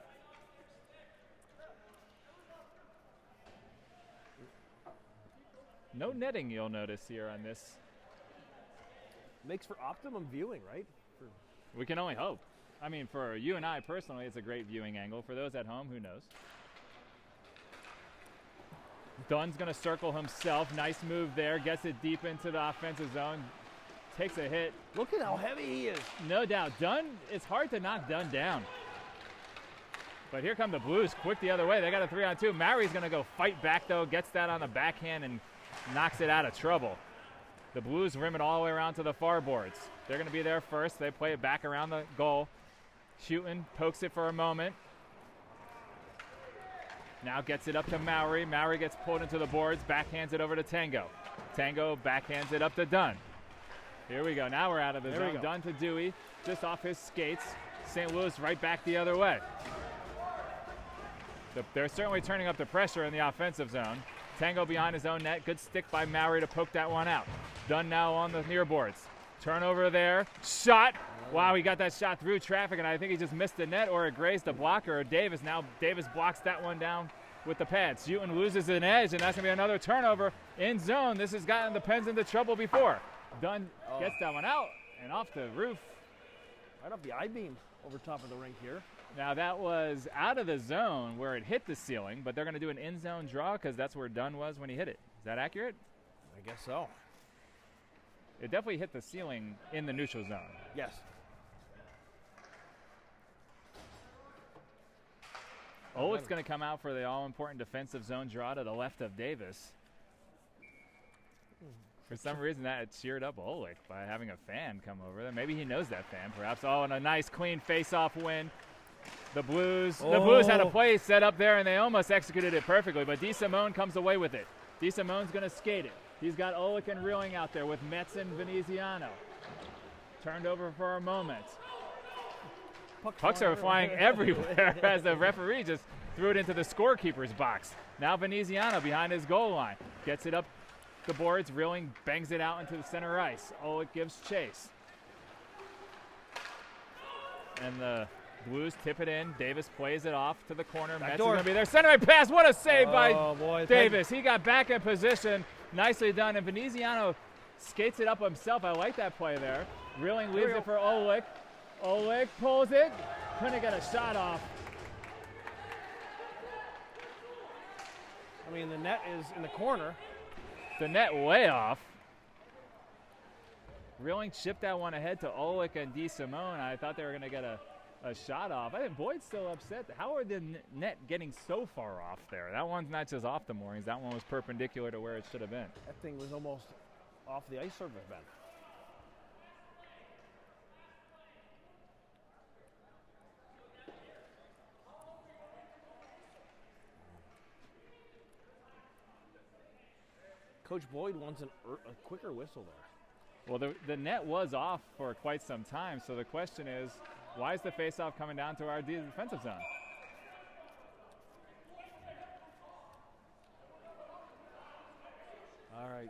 S1: No netting you'll notice here on this.
S2: Makes for optimum viewing, right?
S1: We can only hope. I mean, for you and I personally, it's a great viewing angle. For those at home, who knows? Dunn's going to circle himself. Nice move there. Gets it deep into the offensive zone. Takes a hit.
S2: Look at how heavy he is.
S1: No doubt. Dunn, it's hard to knock Dunn down. But here come the Blues quick the other way. They got a 3-on-2. Maury's going to go fight back, though. Gets that on the backhand and knocks it out of trouble. The Blues rim it all the way around to the far boards. They're going to be there first. They play it back around the goal. Schutten pokes it for a moment. Now gets it up to Maury. Maury gets pulled into the boards. Backhands it over to Tango. Tango backhands it up to Dunn. Here we go. Now we're out of the
S2: There we
S1: zone.
S2: go.
S1: Dunn to Dewey, just off his skates. St. Louis right back the other way. They're certainly turning up the pressure in the offensive zone. Tango behind his own net. Good stick by Maury to poke that one out. Dunn now on the near boards. Turnover there. Shot. Wow, he got that shot through traffic, and I think he just missed the net, or it grazed the blocker, or Davis. Now Davis blocks that one down with the pads. Houghton loses an edge, and that's going to be another turnover in zone. This has gotten the Pens into trouble before. Dunn gets that one out and off the roof.
S2: Right off the I-beam over top of the rink here.
S1: Now that was out of the zone where it hit the ceiling, but they're going to do an in-zone draw because that's where Dunn was when he hit it. Is that accurate?
S2: I guess so.
S1: It definitely hit the ceiling in the neutral zone.
S2: Yes.
S1: Oleg's going to come out for the all-important defensive zone draw to the left of Davis. For some reason, that cheered up Oleg by having a fan come over there. Maybe he knows that fan, perhaps. Oh, and a nice, clean face-off win. The Blues had a play set up there, and they almost executed it perfectly, but DeSimone comes away with it. DeSimone's going to skate it. He's got Oleg and Reeling out there with Metz and Veneziano. Turned over for a moment. Pucks are flying everywhere as the referee just threw it into the scorekeeper's box. Now Veneziano behind his goal line. Gets it up the boards. Reeling bangs it out into the center ice. Oleg gives chase. And the Blues tip it in. Davis plays it off to the corner. Metz is going to be there. Center pass. What a save by Davis. He got back in position. Nicely done. And Veneziano skates it up himself. I like that play there. Reeling leaves it for Oleg. Oleg pulls it. Couldn't get a shot off.
S2: I mean, the net is in the corner.
S1: The net way off. Reeling chipped that one ahead to Oleg and DeSimone. I thought they were going to get a shot off. I think Boyd's still upset. How are the net getting so far off there? That one's not just off the moorings. That one was perpendicular to where it should have been.
S2: That thing was almost off the ice surface, Ben. Coach Boyd wants a quicker whistle there.
S1: Well, the net was off for quite some time, so the question is, why is the faceoff coming down to our defensive zone?
S2: All right.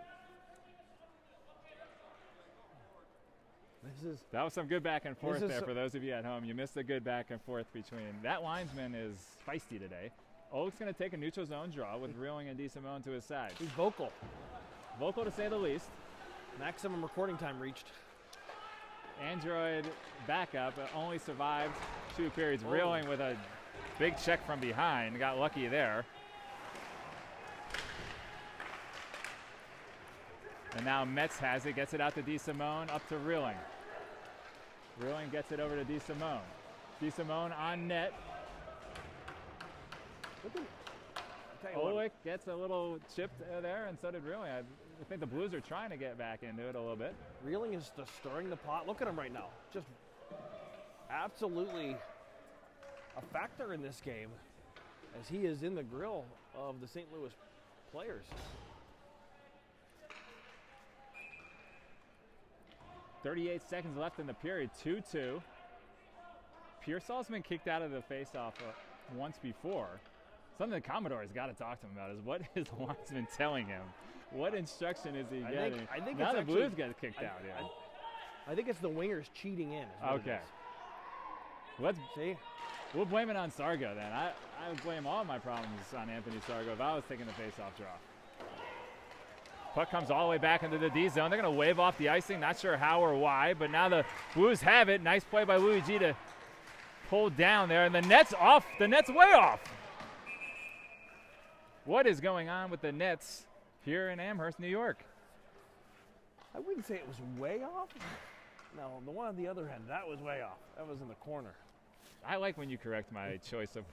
S1: That was some good back and forth there for those of you at home. You missed a good back and forth between. That linesman is feisty today. Oleg's going to take a neutral zone draw with Reeling and DeSimone to his side.
S2: He's vocal.
S1: Vocal to say the least.
S2: Maximum recording time reached.
S1: Android backup only survived 2 periods. Reeling with a big check from behind. Got lucky there. And now Metz has it. Gets it out to DeSimone. Up to Reeling. Reeling gets it over to DeSimone. DeSimone on net. Oleg gets a little chipped there, and so did Reeling. I think the Blues are trying to get back into it a little bit.
S2: Reeling is just stirring the pot. Look at him right now. Just absolutely a factor in this game as he is in the grill of the St. Louis players.
S1: 38 seconds left in the period, 2-2. Pearsall's been kicked out of the faceoff once before. Something the Commodore's got to talk to him about is what his linesman telling him. What instruction is he getting?
S2: I think
S1: now
S2: it's
S1: the Blues get kicked out. Yeah.
S2: I think it's the wingers cheating in.
S1: Okay. We'll blame it on Sargo then. I would blame all my problems on Anthony Sargo if I was taking the faceoff draw. Puck comes all the way back into the D zone. They're going to wave off the icing. Not sure how or why, but now the Blues have it. Nice play by Luigi to pull down there, and the net's off. The net's way off. What is going on with the nets here in Amherst, New York?
S2: I wouldn't say it was way off. No, the one on the other end, that was way off. That was in the corner.
S1: I like when you correct my choice of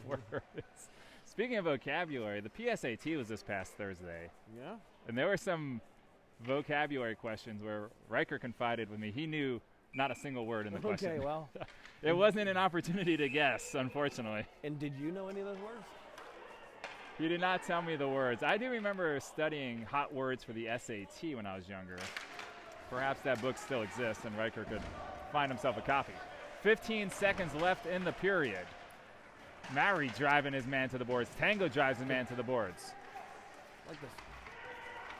S1: words. Speaking of vocabulary, the PSAT was this past Thursday.
S2: Yeah?
S1: And there were some vocabulary questions where Riker confided with me. He knew not a single word in the question.
S2: Okay, well.
S1: It wasn't an opportunity to guess, unfortunately.
S2: And did you know any of those words?
S1: He did not tell me the words. I do remember studying hot words for the SAT when I was younger. Perhaps that book still exists and Riker could find himself a copy. 15 seconds left in the period. Maury driving his man to the boards. Tango drives his man to the boards.
S2: Like this.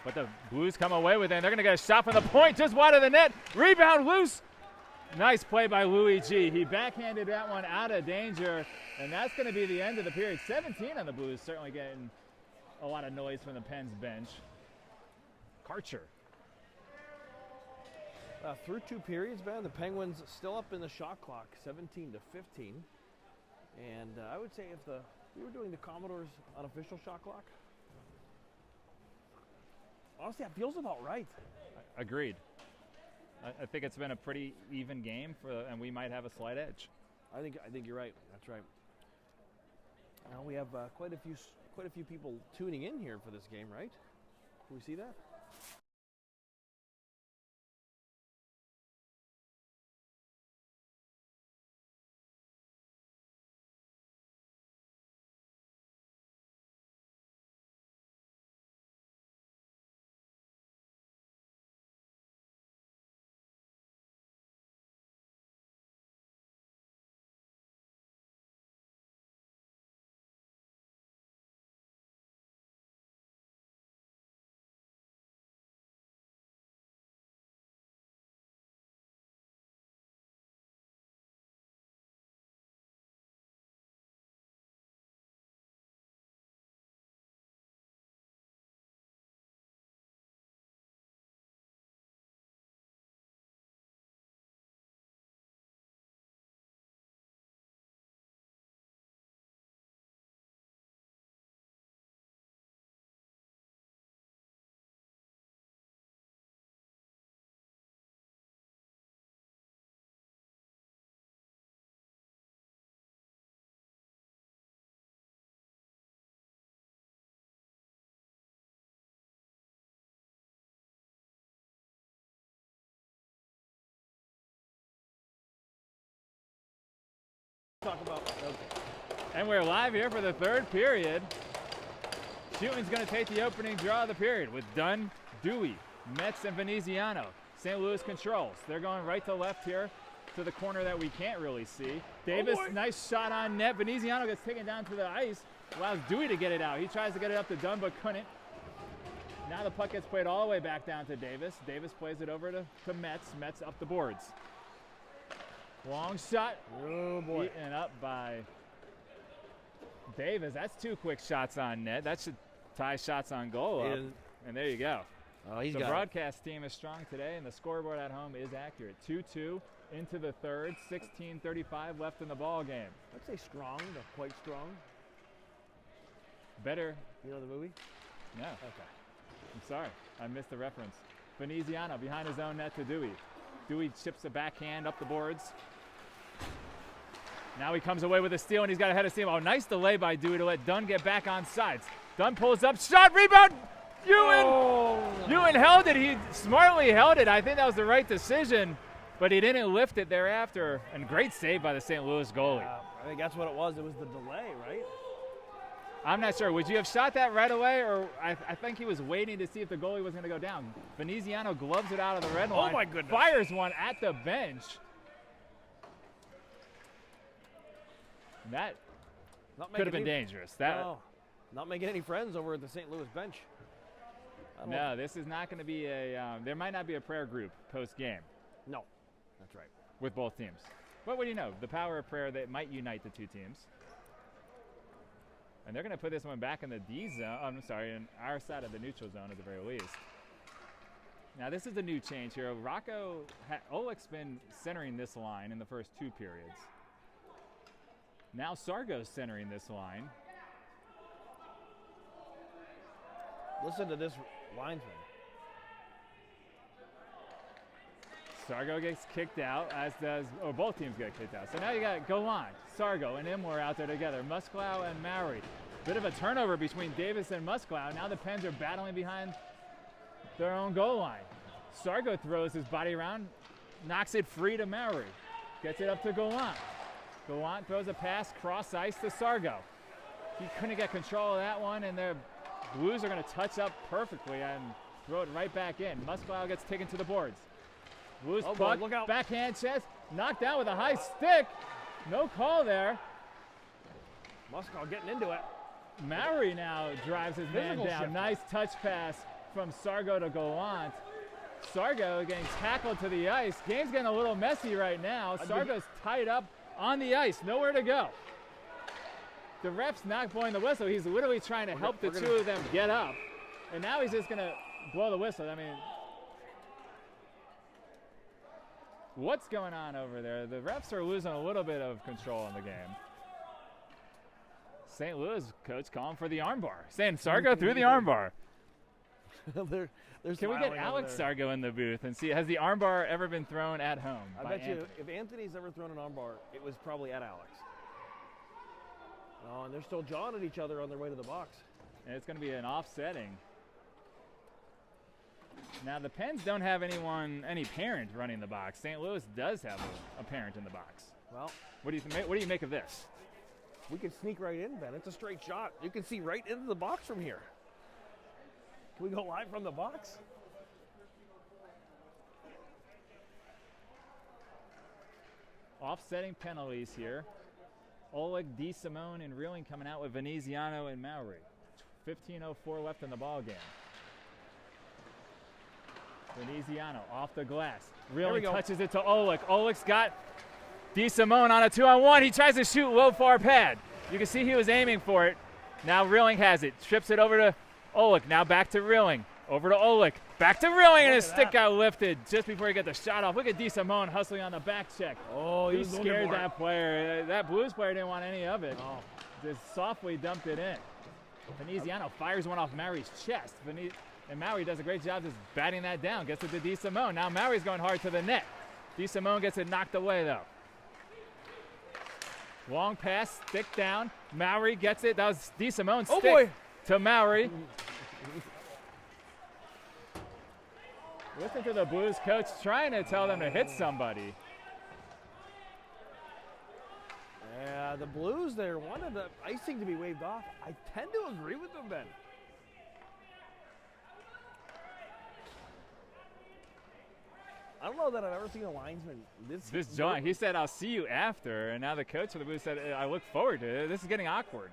S1: But the Blues come away with it, and they're going to get a shot from the point just wide of the net. Rebound loose. Nice play by Louis G. He backhanded that one out of danger, and that's going to be the end of the period. 17 on the Blues, certainly getting a lot of noise from the Pens bench. Karcher.
S2: Through 2 periods, man, the Penguins still up in the shot clock, 17-15. And I would say if we were doing the Commodores' unofficial shot clock, honestly, that feels about right.
S1: Agreed. I think it's been a pretty even game, and we might have a slight edge.
S2: I think you're right. That's right. Now we have quite a few people tuning in here for this game, right? Can we see that? Talk about.
S1: And we're live here for the 3rd period. Shooting's going to take the opening draw of the period with Dunn, Dewey, Metz, and Veneziano. St. Louis controls. They're going right to left here to the corner that we can't really see. Davis, nice shot on net. Veneziano gets taken down to the ice. Allows Dewey to get it out. He tries to get it up to Dunn but couldn't. Now the puck gets played all the way back down to Davis. Davis plays it over to Metz. Metz up the boards. Long shot.
S2: Oh, boy.
S1: Eaten up by Davis. That's 2 quick shots on net. That should tie shots on goal up. And there you go.
S2: Oh, he's
S1: the
S2: got
S1: broadcast team is strong today, and the scoreboard at home is accurate. 2-2 into the 3rd. 16:35 left in the ball game.
S2: I'd say strong, but quite strong.
S1: Better.
S2: You know the movie?
S1: No.
S2: Okay.
S1: I'm sorry. I missed the reference. Veneziano behind his own net to Dewey. Dewey chips a backhand up the boards. Now he comes away with a steal, and he's got a head of steam. Oh, nice delay by Dewey to let Dunn get back on sides. Dunn pulls up, shot, rebound, Ewan!
S2: Oh.
S1: Ewan held it. He smartly held it. I think that was the right decision, but he didn't lift it thereafter. And great save by the St. Louis goalie.
S2: I think that's what it was. It was the delay, right?
S1: I'm not sure. Would you have shot that right away, or I think he was waiting to see if the goalie was going to go down. Veneziano gloves it out of the red line.
S2: Oh, my goodness.
S1: Fires one at the bench. That could have been dangerous.
S2: Not making any friends over at the St. Louis bench.
S1: No, this is not going to be there might not be a prayer group post-game.
S2: No, that's right.
S1: With both teams. But what do you know? The power of prayer that might unite the 2 teams. And they're going to put this one back in the D zone. I'm sorry, in our side of the neutral zone at the very least. Now this is a new change here. Oleg's been centering this line in the first 2 periods. Now Sargo's centering this line.
S2: Listen to this linesman.
S1: Sargo gets kicked out, as does, or both teams get kicked out. So now you got Gallant, Sargo, and Imler out there together. Musklau and Maury. Bit of a turnover between Davis and Musklau. Now the Pens are battling behind their own goal line. Sargo throws his body around, knocks it free to Maury. Gets it up to Gallant. Gallant throws a pass cross ice to Sargo. He couldn't get control of that one, and the Blues are going to touch up perfectly and throw it right back in. Muscow gets taken to the boards. Blues puck,
S2: look out.
S1: backhand chest, knocked down with a high stick. No call there.
S2: Muscow getting into it.
S1: Maury now drives his man
S2: Physical
S1: down.
S2: shift.
S1: Nice touch pass from Sargo to Gallant. Sargo getting tackled to the ice. Game's getting a little messy right now. Sargo's tied up on the ice, nowhere to go. The ref's not blowing the whistle. He's literally trying to help the two of them get up. And now he's just going to blow the whistle. I mean, what's going on over there? The refs are losing a little bit of control in the game. St. Louis coach calling for the armbar, saying Sargo through the armbar. Can we get Alex Sargo in the booth and see, has the armbar ever been thrown at home?
S2: I bet you if Anthony's ever thrown an armbar, it was probably at Alex. Oh, and they're still jawing at each other on their way to the box.
S1: And it's going to be an offsetting. Now the Pens don't have any parent running the box. St. Louis does have a parent in the box.
S2: Well,
S1: what do you make of this?
S2: We can sneak right in, Ben. It's a straight shot. You can see right into the box from here. Can we go live from the box?
S1: Offsetting penalties here. Oleg, DeSimone, and Reeling coming out with Veneziano and Maury. 15:04 left in the ball game. Veneziano off the glass. Reeling touches it to Oleg. Oleg's got DeSimone on a 2-on-1. He tries to shoot low far pad. You can see he was aiming for it. Now Reeling has it. Trips it over to Oleg. Now back to Reeling. Over to Oleg. Back to Reeling, and his stick got lifted just before he got the shot off. Look at DeSimone hustling on the back check.
S2: Oh,
S1: he scared that player. That Blues player didn't want any of it.
S2: Oh.
S1: Just softly dumped it in. Veneziano fires one off Maury's chest. And Maury does a great job just batting that down. Gets it to DeSimone. Now Maury's going hard to the net. DeSimone gets it knocked away, though. Long pass, stick down. Maury gets it. That was DeSimone's stick to Maury. Listen to the Blues coach trying to tell them to hit somebody.
S2: Yeah, the Blues there wanted the icing to be waved off. I tend to agree with them, Ben. I don't know that I've ever seen a linesman
S1: this John, he said, "I'll see you after," and now the coach of the Blues said, "I look forward to it." This is getting awkward.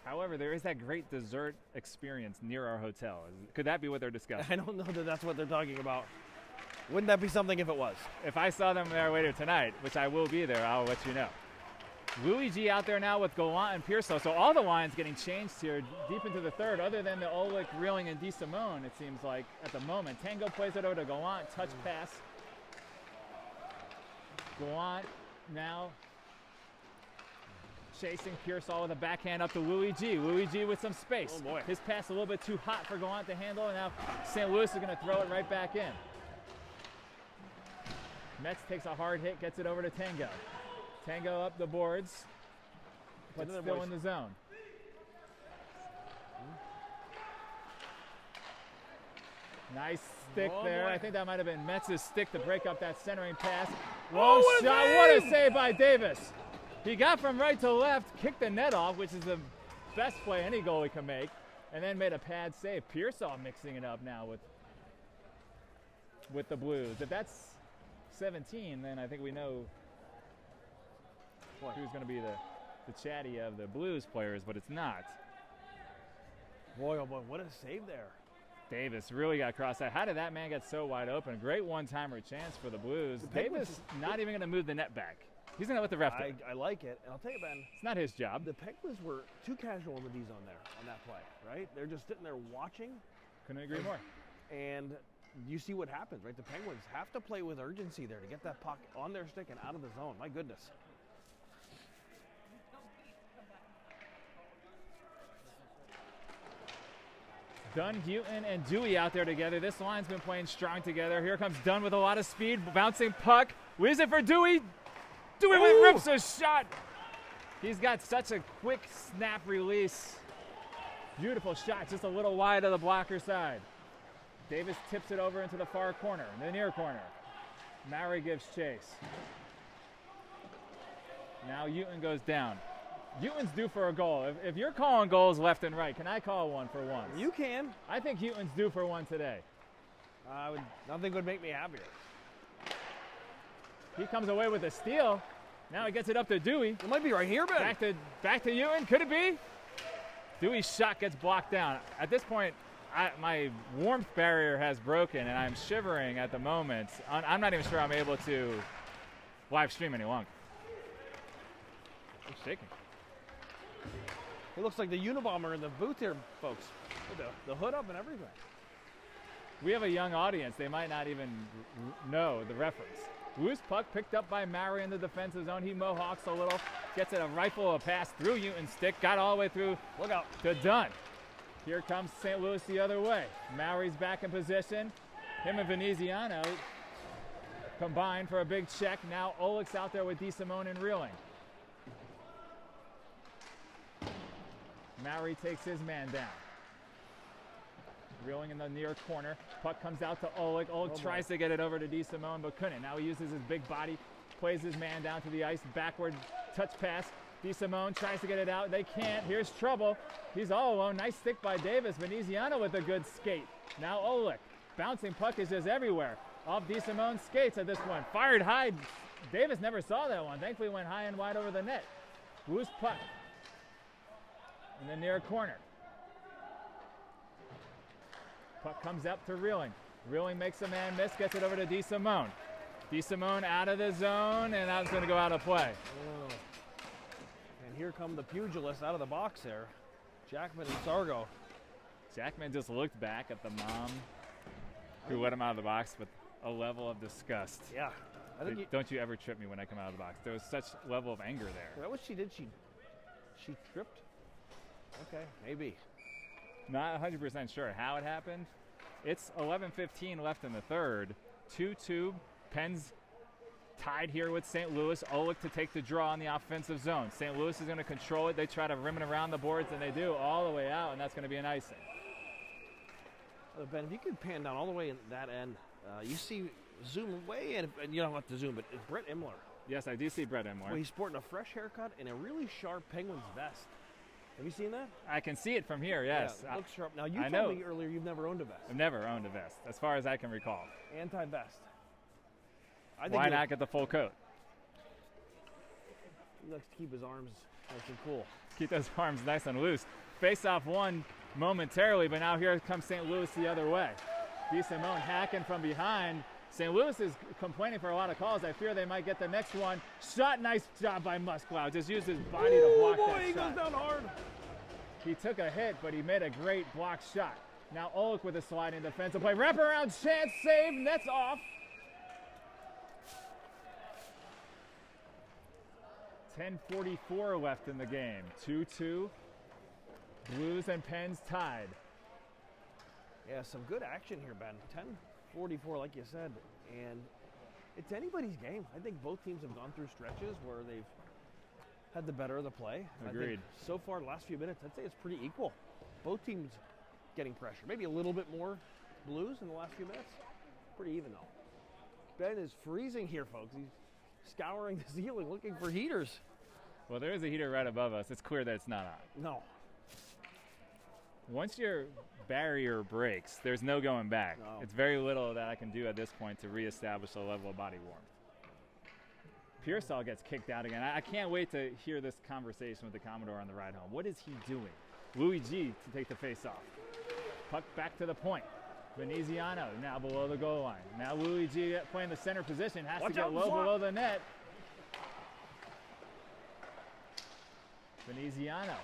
S1: However, there is that great dessert experience near our hotel. Could that be what they're discussing?
S2: I don't know that that's what they're talking about. Wouldn't that be something if it was?
S1: If I saw them there later tonight, which I will be there, I'll let you know. Luigi out there now with Gallant and Pearsall. So all the lines getting changed here deep into the third, other than the Oleg, Reeling, and DeSimone, it seems like, at the moment. Tango plays it over to Gallant, touch pass. Gallant now chasing Pearsall with a backhand up to Luigi. Luigi with some space.
S2: Oh boy.
S1: His pass a little bit too hot for Gallant to handle, and now St. Louis is going to throw it right back in. Metz takes a hard hit, gets it over to Tango. Tango up the boards, but still in the zone. Nice stick there. I think that might have been Metz's stick to break up that centering pass. Long shot. What a save by Davis. He got from right to left, kicked the net off, which is the best play any goalie can make, and then made a pad save. Pearsall mixing it up now with the Blues. If that's 17, then I think we know who's going to be the chatty of the Blues players, but it's not.
S2: Boy, oh boy, what a save there.
S1: Davis really got crossed out. How did that man get so wide open? Great one-timer chance for the Blues. Davis not even going to move the net back. He's going to let the ref do it.
S2: I like it. And I'll tell you, Ben.
S1: It's not his job.
S2: The Penguins were too casual in the D zone there on that play, right? They're just sitting there watching.
S1: Couldn't agree more.
S2: And you see what happens, right? The Penguins have to play with urgency there to get that puck on their stick and out of the zone. My goodness.
S1: Dunn, Houghton, and Dewey out there together. This line's been playing strong together. Here comes Dunn with a lot of speed. Bouncing puck. Is it for Dewey? Dewey rips a shot. He's got such a quick snap release. Beautiful shot, just a little wide of the blocker side. Davis tips it over into the far corner, the near corner. Maury gives chase. Now Houghton goes down. Uten's due for a goal. If you're calling goals left and right, can I call one for once?
S2: You can.
S1: I think Uten's due for one today.
S2: Nothing would make me happier.
S1: He comes away with a steal. Now he gets it up to Dewey.
S2: It might be right here, Ben.
S1: Back to Uten. Could it be? Dewey's shot gets blocked down. At this point, my warmth barrier has broken, and I'm shivering at the moment. I'm not even sure I'm able to live stream any longer. I'm shaking.
S2: It looks like the Unabomber in the booth here, folks. With the hood up and everything.
S1: We have a young audience. They might not even know the reference. Loose puck picked up by Maury in the defensive zone. He mohawks a little, gets it a rifle, a pass through Uten's stick, got all the way through.
S2: Look out.
S1: To Dunn. Here comes St. Louis the other way. Maury's back in position. Him and Veneziano combined for a big check. Now Oleg's out there with DeSimone and Reeling. Maury takes his man down. Reeling in the near corner. Puck comes out to Oleg. Oleg tries to get it over to DeSimone, but couldn't. Now he uses his big body, plays his man down to the ice, backward touch pass. DeSimone tries to get it out. They can't. Here's trouble. He's all alone. Nice stick by Davis. Veneziano with a good skate. Now Oleg. Bouncing puck is just everywhere. Off DeSimone's skates at this point. Fired high. Davis never saw that one. Thankfully went high and wide over the net. Loose puck in the near corner. Puck comes up to Reeling. Reeling makes a man miss, gets it over to DeSimone. DeSimone out of the zone, and that's going to go out of play.
S2: Oh. And here come the pugilists out of the box there. Jackman and Sargo.
S1: Jackman just looked back at the mom who let him out of the box with a level of disgust.
S2: Yeah.
S1: Don't you ever trip me when I come out of the box. There was such level of anger there.
S2: Is that what she did? She tripped? Okay, maybe.
S1: Not 100% sure how it happened. It's 11:15 left in the third. 2-2. Penn's tied here with St. Louis. Oleg to take the draw in the offensive zone. St. Louis is going to control it. They try to rim it around the boards, and they do all the way out, and that's going to be an icing.
S2: Ben, if you could pan down all the way in that end, you see zoom way in, and you don't have to zoom, but it's Brett Imler.
S1: Yes, I do see Brett Imler.
S2: Well, he's sporting a fresh haircut and a really sharp Penguins vest. Have you seen that?
S1: I can see it from here, yes.
S2: Yeah, it looks sharp. Now, you told me earlier you've never owned a vest.
S1: I've never owned a vest, as far as I can recall.
S2: Anti-vest.
S1: Why not get the full coat?
S2: He likes to keep his arms nice and cool.
S1: Keep those arms nice and loose. Face-off won momentarily, but now here comes St. Louis the other way. DeSimone hacking from behind. St. Louis is complaining for a lot of calls. I fear they might get the next one. Shot, nice job by Musklow. Just used his body to block that shot.
S2: He goes down hard.
S1: He took a hit, but he made a great block shot. Now Oleg with a sliding defensive play. Wraparound chance, save, nets off. 10:44 left in the game. 2-2. Blues and Pens tied.
S2: Yeah, some good action here, Ben. 10:44, like you said, and it's anybody's game. I think both teams have gone through stretches where they've had the better of the play.
S1: Agreed.
S2: I think so far, the last few minutes, I'd say it's pretty equal. Both teams getting pressure. Maybe a little bit more Blues in the last few minutes. Pretty even, though. Ben is freezing here, folks. He's scouring the ceiling looking for heaters.
S1: Well, there is a heater right above us. It's clear that it's not on.
S2: No.
S1: Once your barrier breaks, there's no going back.
S2: No.
S1: It's very little that I can do at this point to reestablish a level of body warmth. Pearsall gets kicked out again. I can't wait to hear this conversation with the Commodore on the ride home. What is he doing? Louis G to take the face off. Puck back to the point. Veneziano now below the goal line. Now Louis G playing the center position. Has to get low below the net. Veneziano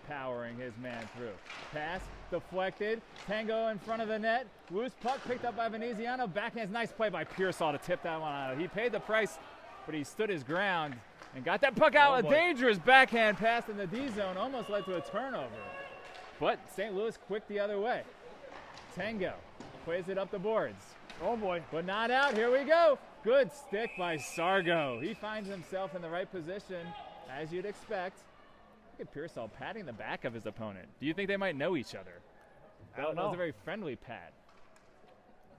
S1: powering his man through. Pass deflected. Tango in front of the net. Loose puck picked up by Veneziano. Backhand's nice play by Pearsall to tip that one out. He paid the price, but he stood his ground and got that puck out. A dangerous backhand pass in the D zone. Almost led to a turnover. But St. Louis quick the other way. Tango plays it up the boards.
S2: Oh boy.
S1: But not out. Here we go. Good stick by Sargo. He finds himself in the right position, as you'd expect. Look at Pearsall patting the back of his opponent. Do you think they might know each other?
S2: I don't know.
S1: That was a very friendly pat.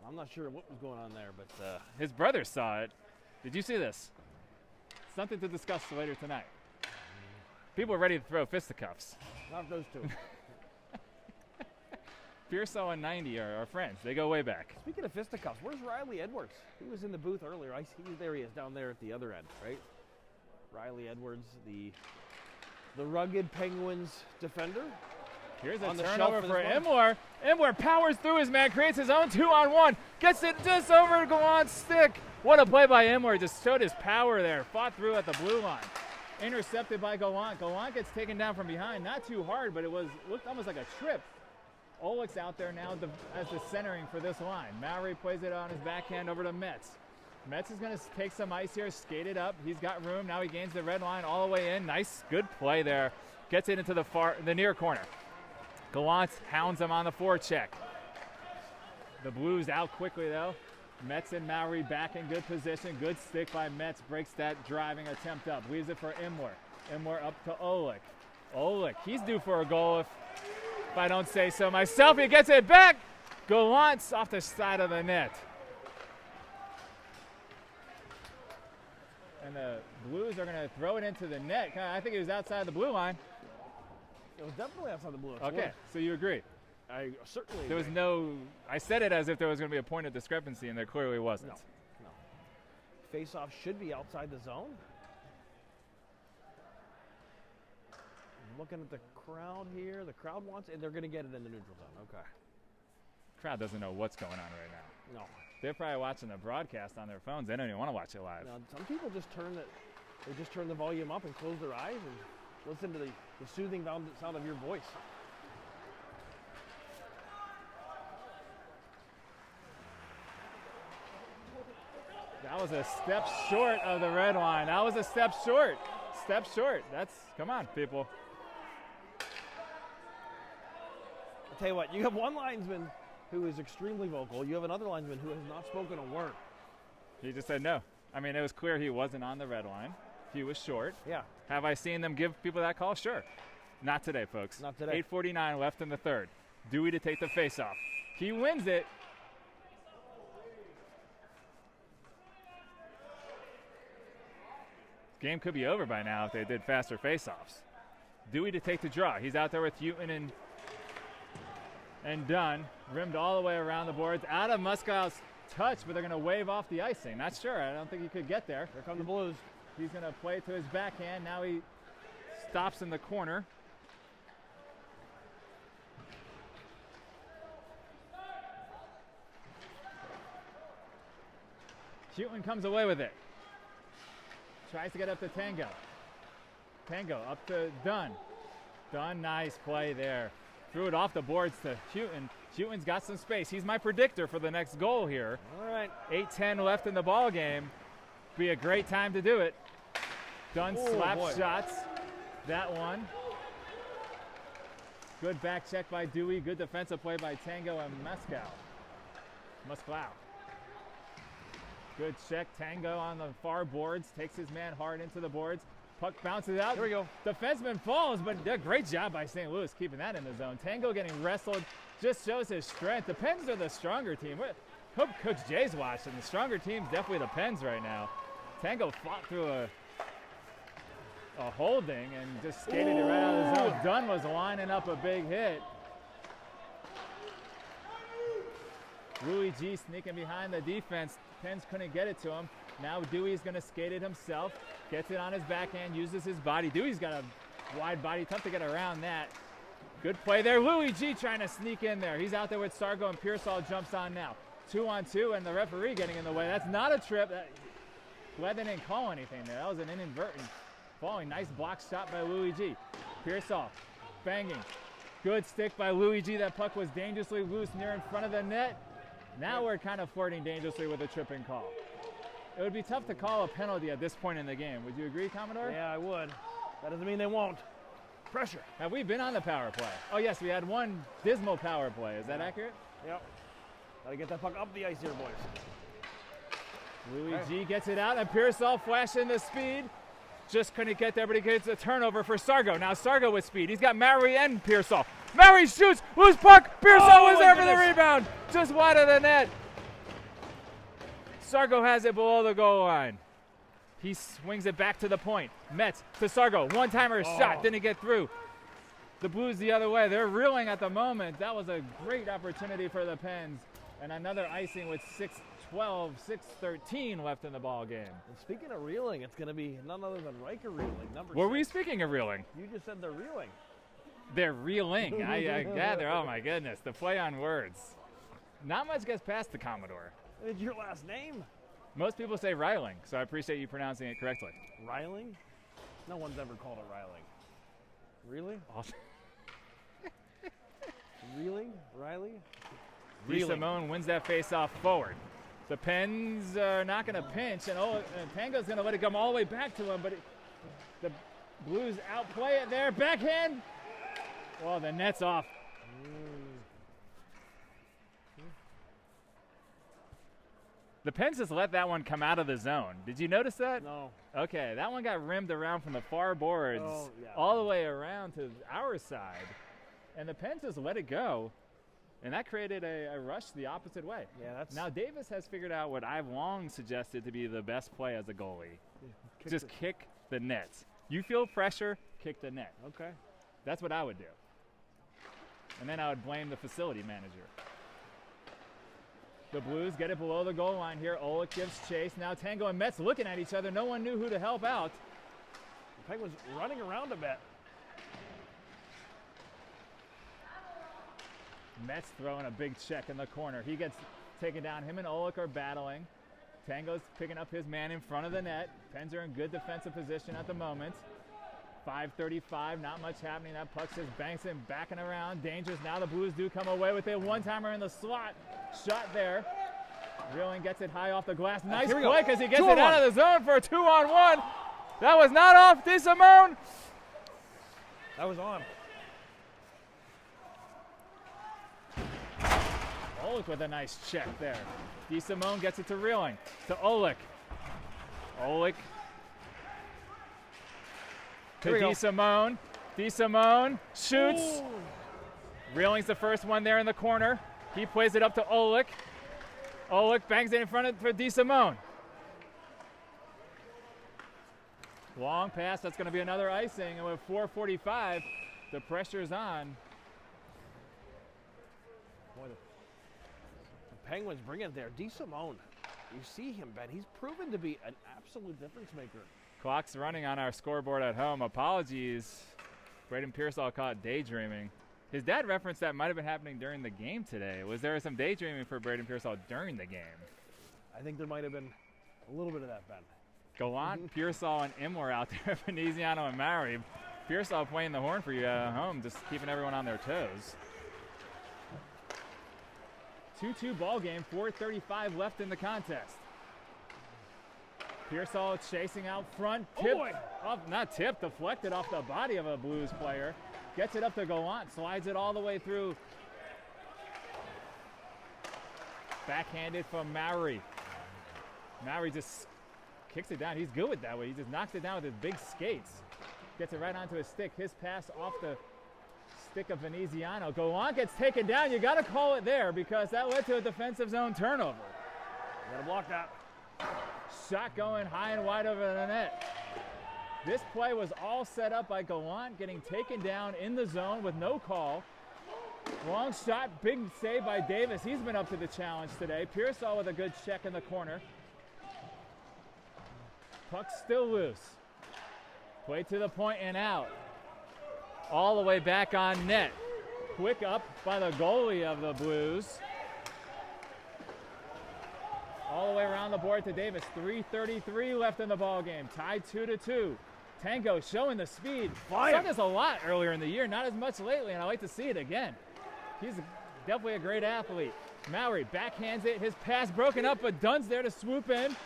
S2: I'm not sure what was going on there, but
S1: his brother saw it. Did you see this? Something to discuss later tonight. People are ready to throw fisticuffs.
S2: Not those two.
S1: Pearsall and 90 are friends. They go way back.
S2: Speaking of fisticuffs, where's Riley Edwards? He was in the booth earlier. There he is down there at the other end, right? Riley Edwards, the rugged Penguins defender.
S1: Here's a
S2: on the
S1: turnover
S2: shelf
S1: for
S2: this one.
S1: Imler. Imler powers through his man, creates his own 2-on-1. Gets it just over Gallant's stick. What a play by Imler. Just showed his power there. Fought through at the blue line. Intercepted by Gallant. Gallant gets taken down from behind. Not too hard, but looked almost like a trip. Oleg's out there now as the centering for this line. Mowry plays it on his backhand over to Metz. Metz is going to take some ice here, skate it up. He's got room. Now he gains the red line all the way in. Nice, good play there. Gets it into the near corner. Gallant hounds him on the forecheck. The Blues out quickly though. Metz and Mowry back in good position. Good stick by Metz. Breaks that driving attempt up. Leaves it for Imler. Imler up to Oleg. Oleg, he's due for a goal if I don't say so myself. He gets it back. Gallant's off the side of the net. And the Blues are going to throw it into the net. I think it was outside the blue line.
S2: It was definitely outside the blue.
S1: Okay, so you agree.
S2: I certainly
S1: There was I said it as if there was going to be a point of discrepancy, and there clearly wasn't.
S2: No. Face-off should be outside the zone. I'm looking at the crowd here. The crowd wants it, and they're going to get it in the neutral zone. Okay.
S1: Crowd doesn't know what's going on right now.
S2: No.
S1: They're probably watching the broadcast on their phones. They don't even want to watch it live.
S2: Now, some people just turn the volume up and close their eyes and listen to the soothing sound of your voice.
S1: That was a step short of the red line. That was a step short. Step short. Come on, people.
S2: I'll tell you what, you have one linesman who is extremely vocal. You have another linesman who has not spoken a word.
S1: He just said no. I mean, it was clear he wasn't on the red line. He was short.
S2: Yeah.
S1: Have I seen them give people that call? Sure. Not today, folks.
S2: Not today.
S1: 8:49 left in the third. Dewey to take the faceoff. He wins it. Game could be over by now if they did faster faceoffs. Dewey to take the draw. He's out there with Houghton and Dunn. Rimmed all the way around the boards. Out of Muskow's touch, but they're going to wave off the icing. Not sure. I don't think he could get there.
S2: Here come the Blues.
S1: He's going to play it to his backhand. Now he stops in the corner. Houghton comes away with it. Tries to get up to Tango. Tango up to Dunn. Dunn, nice play there. Threw it off the boards to Houghton. Houghton's got some space. He's my predictor for the next goal here.
S2: All right.
S1: 8:10 left in the ball game. Be a great time to do it. Dunn slap shots. That one. Good back check by Dewey. Good defensive play by Tango and Musklau. Good check. Tango on the far boards. Takes his man hard into the boards. Puck bounces out.
S2: Here we go.
S1: Defenseman falls, but a great job by St. Louis keeping that in the zone. Tango getting wrestled just shows his strength. The Pens are the stronger team. Hope Coach Jay's watching. The stronger team's definitely the Pens right now. Tango fought through a holding and just skated it right out of the zone. Dunn was lining up a big hit. Louis G sneaking behind the defense. Pens couldn't get it to him. Now Dewey's going to skate it himself. Gets it on his backhand, uses his body. Dewey's got a wide body, tough to get around that. Good play there. Louis G trying to sneak in there. He's out there with Sargo, and Pearsall jumps on now. 2-on-2, and the referee getting in the way. That's not a trip. Glad they didn't call anything there. That was an inadvertent falling. Nice block shot by Louis G. Pearsall banging. Good stick by Louis G. That puck was dangerously loose near in front of the net. Now we're kind of flirting dangerously with a tripping call. It would be tough to call a penalty at this point in the game. Would you agree, Commodore?
S2: Yeah, I would. That doesn't mean they won't. Pressure.
S1: Have we been on the power play? Oh, yes, we had one dismal power play. Is that accurate?
S2: Yep. Gotta get that puck up the ice here, boys.
S1: Louis G gets it out, and Pearsall flashing the speed. Just couldn't get there, but he gets a turnover for Sargo. Now Sargo with speed. He's got Mowry and Pearsall. Mowry shoots, loose puck. Pearsall was there for the rebound. Just wide of the net. Sargo has it below the goal line. He swings it back to the point. Metz to Sargo. One-timer shot. Didn't get through. The Blues the other way. They're reeling at the moment. That was a great opportunity for the Pens. And another icing with 6:12, 6:13 left in the ball game.
S2: And speaking of reeling, it's going to be none other than Riker reeling. Number
S1: Were
S2: 6.
S1: we speaking of reeling?
S2: You just said they're reeling.
S1: They're reeling. I gather. Oh, my goodness. The play on words. Not much gets past the Commodore.
S2: It's your last name.
S1: Most people say Riling, so I appreciate you pronouncing it correctly.
S2: Riling? No one's ever called it Riling. Really? Reeling? Riley?
S1: Simone wins that face-off forward. The Pens are not going to pinch, and Tango's going to let it come all the way back to him, but the Blues outplay it there. Backhand. Well, the net's off. The Pens just let that one come out of the zone. Did you notice that?
S2: No.
S1: Okay, that one got rimmed around from the far boards all the way around to our side. And the Pens just let it go. And that created a rush the opposite way.
S2: Yeah, that's
S1: now Davis has figured out what I've long suggested to be the best play as a goalie. Just kick the net. You feel pressure, kick the net.
S2: Okay.
S1: That's what I would do. And then I would blame the facility manager. The Blues get it below the goal line here. Olick gives chase. Now Tango and Metz looking at each other. No one knew who to help out.
S2: The Penguins running around a bit.
S1: Metz throwing a big check in the corner. He gets taken down. Him and Olick are battling. Tango's picking up his man in front of the net. Pens are in good defensive position at the moment. 5:35, not much happening. That puck just banks in, backing around. Dangerous. Now the Blues do come away with a one-timer in the slot. Shot there. Reeling gets it high off the glass. Nice play because he gets it out of the zone for a 2-on-1. That was not off. DeSimone.
S2: That was on.
S1: Olick with a nice check there. DeSimone gets it to Reeling. To Olick. Olick. To DeSimone. DeSimone shoots.
S2: Ooh.
S1: Reeling's the first one there in the corner. He plays it up to Olick. Olick bangs it in front of for DeSimone. Long pass. That's going to be another icing. And with 4:45, the pressure's on.
S2: Boy, the Penguins bring it there. DeSimone, you see him, Ben. He's proven to be an absolute difference maker.
S1: Clock's running on our scoreboard at home. Apologies. Braden Pearsall caught daydreaming. His dad referenced that might have been happening during the game today. Was there some daydreaming for Braden Pearsall during the game?
S2: I think there might have been a little bit of that, Ben.
S1: Gallant, Pearsall, and Imler out there. Veneziano and Maury. Pearsall playing the horn for you at home, just keeping everyone on their toes. 2-2 ball game, 4:35 left in the contest. Pearsall chasing out front, deflected off the body of a Blues player. Gets it up to Gallant, slides it all the way through. Backhanded from Maury. Maury just kicks it down. He's good with that way. He just knocks it down with his big skates. Gets it right onto his stick. His pass off the stick of Veneziano. Gallant gets taken down. You got to call it there because that led to a defensive zone turnover.
S2: Got to block that.
S1: Shot going high and wide over the net. This play was all set up by Gallant getting taken down in the zone with no call. Long shot, big save by Davis. He's been up to the challenge today. Pearsall with a good check in the corner. Puck still loose. Play to the point and out. All the way back on net. Quick up by the goalie of the Blues. All the way around the board to Davis. 3:33 left in the ball game. Tied 2-2. Tango showing the speed. Saw this a lot earlier in the year, not as much lately, and I like to see it again. He's definitely a great athlete. Maury backhands it. His pass broken up, but Dunn's there to swoop in,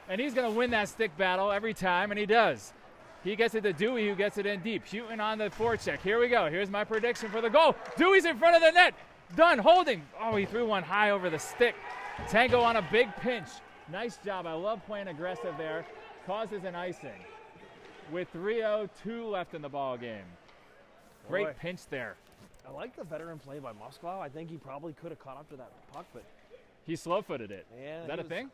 S1: and he's going to win that stick battle every time, and he does. He gets it to Dewey, who gets it in deep. Shooting on the forecheck. Here we go. Here's my prediction for the goal. Dewey's in front of the net. Dunn holding. Oh, he threw one high over the stick. Tango on a big pinch. Nice job. I love playing aggressive there. Causes an icing. With 3:02 left in the ball game. Great pinch there.
S2: I like the veteran play by Moskva. I think he probably could have caught up to that puck, but
S1: he slow-footed it.
S2: Yeah,
S1: is that a thing?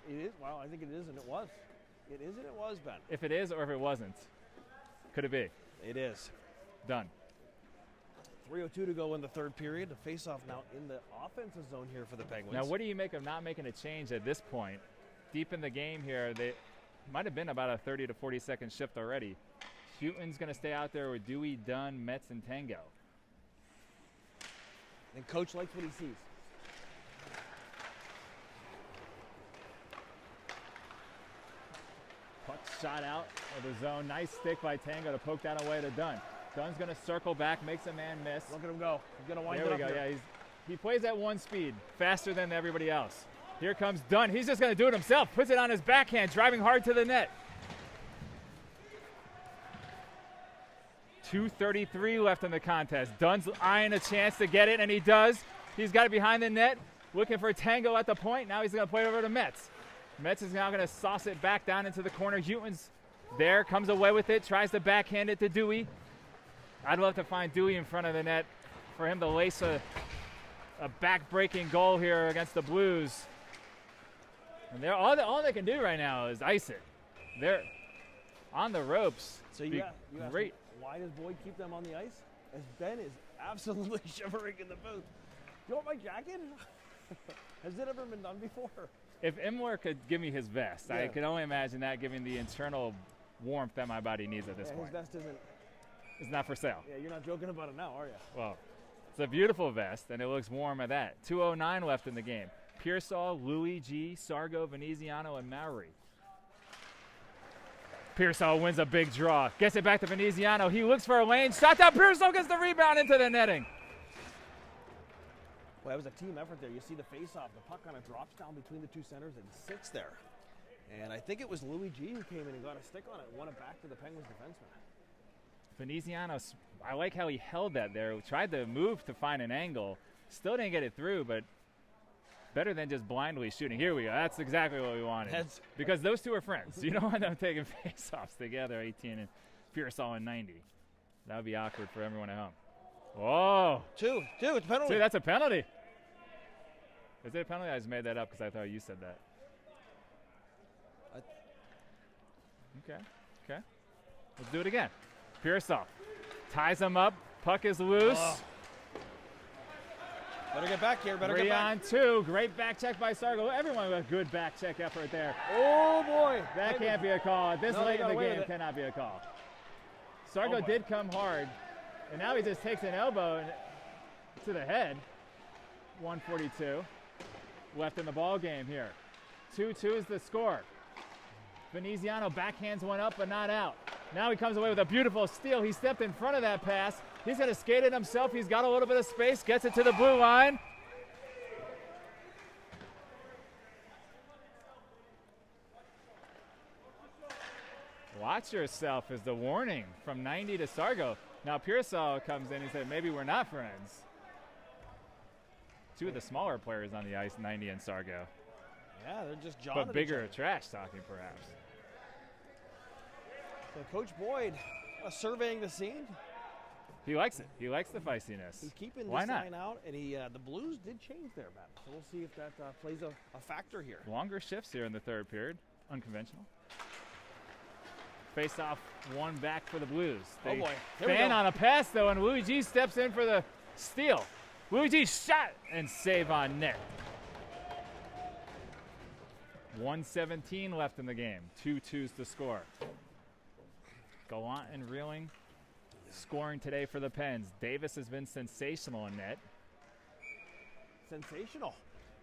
S2: It is. Well, I think it is, and it was. It is and it was, Ben.
S1: If it is or if it wasn't, could it be?
S2: It is.
S1: Done.
S2: 3:02 to go in the third period. The face-off now in the offensive zone here for the Penguins.
S1: Now, what do you make of not making a change at this point? Deep in the game here, they might have been about a 30 to 40-second shift already. Huton's going to stay out there with Dewey, Dunn, Metz, and Tango.
S2: And coach likes what he sees.
S1: Puck shot out of the zone. Nice stick by Tango to poke that away to Dunn. Dunn's going to circle back, makes a man miss.
S2: Look at him go. He's going to wind
S1: There
S2: it
S1: we
S2: up
S1: go.
S2: here.
S1: Yeah, he plays at one speed, faster than everybody else. Here comes Dunn. He's just going to do it himself. Puts it on his backhand, driving hard to the net. 2:33 left in the contest. Dunn's eyeing a chance to get it, and he does. He's got it behind the net, looking for Tango at the point. Now he's going to play it over to Metz. Metz is now going to sauce it back down into the corner. Huton's there, comes away with it, tries to backhand it to Dewey. I'd love to find Dewey in front of the net for him to lace a back-breaking goal here against the Blues. And all they can do right now is ice it. They're on the ropes.
S2: So you ask
S1: great.
S2: me, why does Boyd keep them on the ice? As Ben is absolutely shivering in the booth. You want my jacket? Has it ever been done before?
S1: If Imler could give me his vest, I
S2: Yeah.
S1: could only imagine that giving the internal warmth that my body needs at this
S2: His
S1: point.
S2: vest isn't.
S1: It's not for sale.
S2: Yeah, you're not joking about it now, are you?
S1: Well, it's a beautiful vest, and it looks warm at that. 2:09 left in the game. Pearsall, Louis G, Sargo, Veneziano, and Mowry. Pearsall wins a big draw. Gets it back to Veneziano. He looks for a lane. Shot down. Pearsall gets the rebound into the netting.
S2: Well, that was a team effort there. You see the face-off. The puck kind of drops down between the two centers and sits there. And I think it was Louis G who came in and got a stick on it and won it back to the Penguins defenseman.
S1: Veneziano, I like how he held that there. Tried to move to find an angle. Still didn't get it through, but better than just blindly shooting. Here we go. That's exactly what we wanted. Because those two are friends. You don't want them taking face-offs together, 18 and Pearsall and 90. That would be awkward for everyone at home. Whoa.
S2: Two, it's a penalty.
S1: See, that's a penalty. Is it a penalty? I just made that up because I thought you said that. Okay. Let's do it again. Pearsall ties him up. Puck is loose.
S2: Oh. Better get back here. Better
S1: 3
S2: get back.
S1: on 2. Great back check by Sargo. Everyone with a good back check effort there.
S2: Oh, boy.
S1: That can't be a call. At this
S2: No,
S1: late in
S2: they
S1: the
S2: got away
S1: game,
S2: with it.
S1: cannot be a call. Sargo
S2: Oh, boy.
S1: did come hard, and now he just takes an elbow to the head. 1:42 left in the ball game here. 2-2 is the score. Veneziano backhands one up, but not out. Now he comes away with a beautiful steal. He stepped in front of that pass. He's going to skate it himself. He's got a little bit of space, gets it to the blue line. Watch yourself is the warning from 90 to Sargo. Now Pearsall comes in and said, maybe we're not friends. Two of the smaller players on the ice, 90 and Sargo.
S2: Yeah, they're just jawing
S1: But
S2: at
S1: bigger
S2: each other.
S1: trash talking, perhaps.
S2: So Coach Boyd surveying the scene.
S1: He likes it. He likes the feistiness.
S2: He's keeping
S1: Why
S2: this
S1: not?
S2: line out, and the Blues did change their bet. So we'll see if that plays a factor here.
S1: Longer shifts here in the third period. Unconventional. Face off, one back for the Blues.
S2: Oh, boy. Here we
S1: Fan
S2: go.
S1: on a pass, though, and Luigi steps in for the steal. Luigi shot and save on net. 1:17 left in the game. 2-2's the score. Gallant and Reeling scoring today for the Pens. Davis has been sensational in net.
S2: Sensational.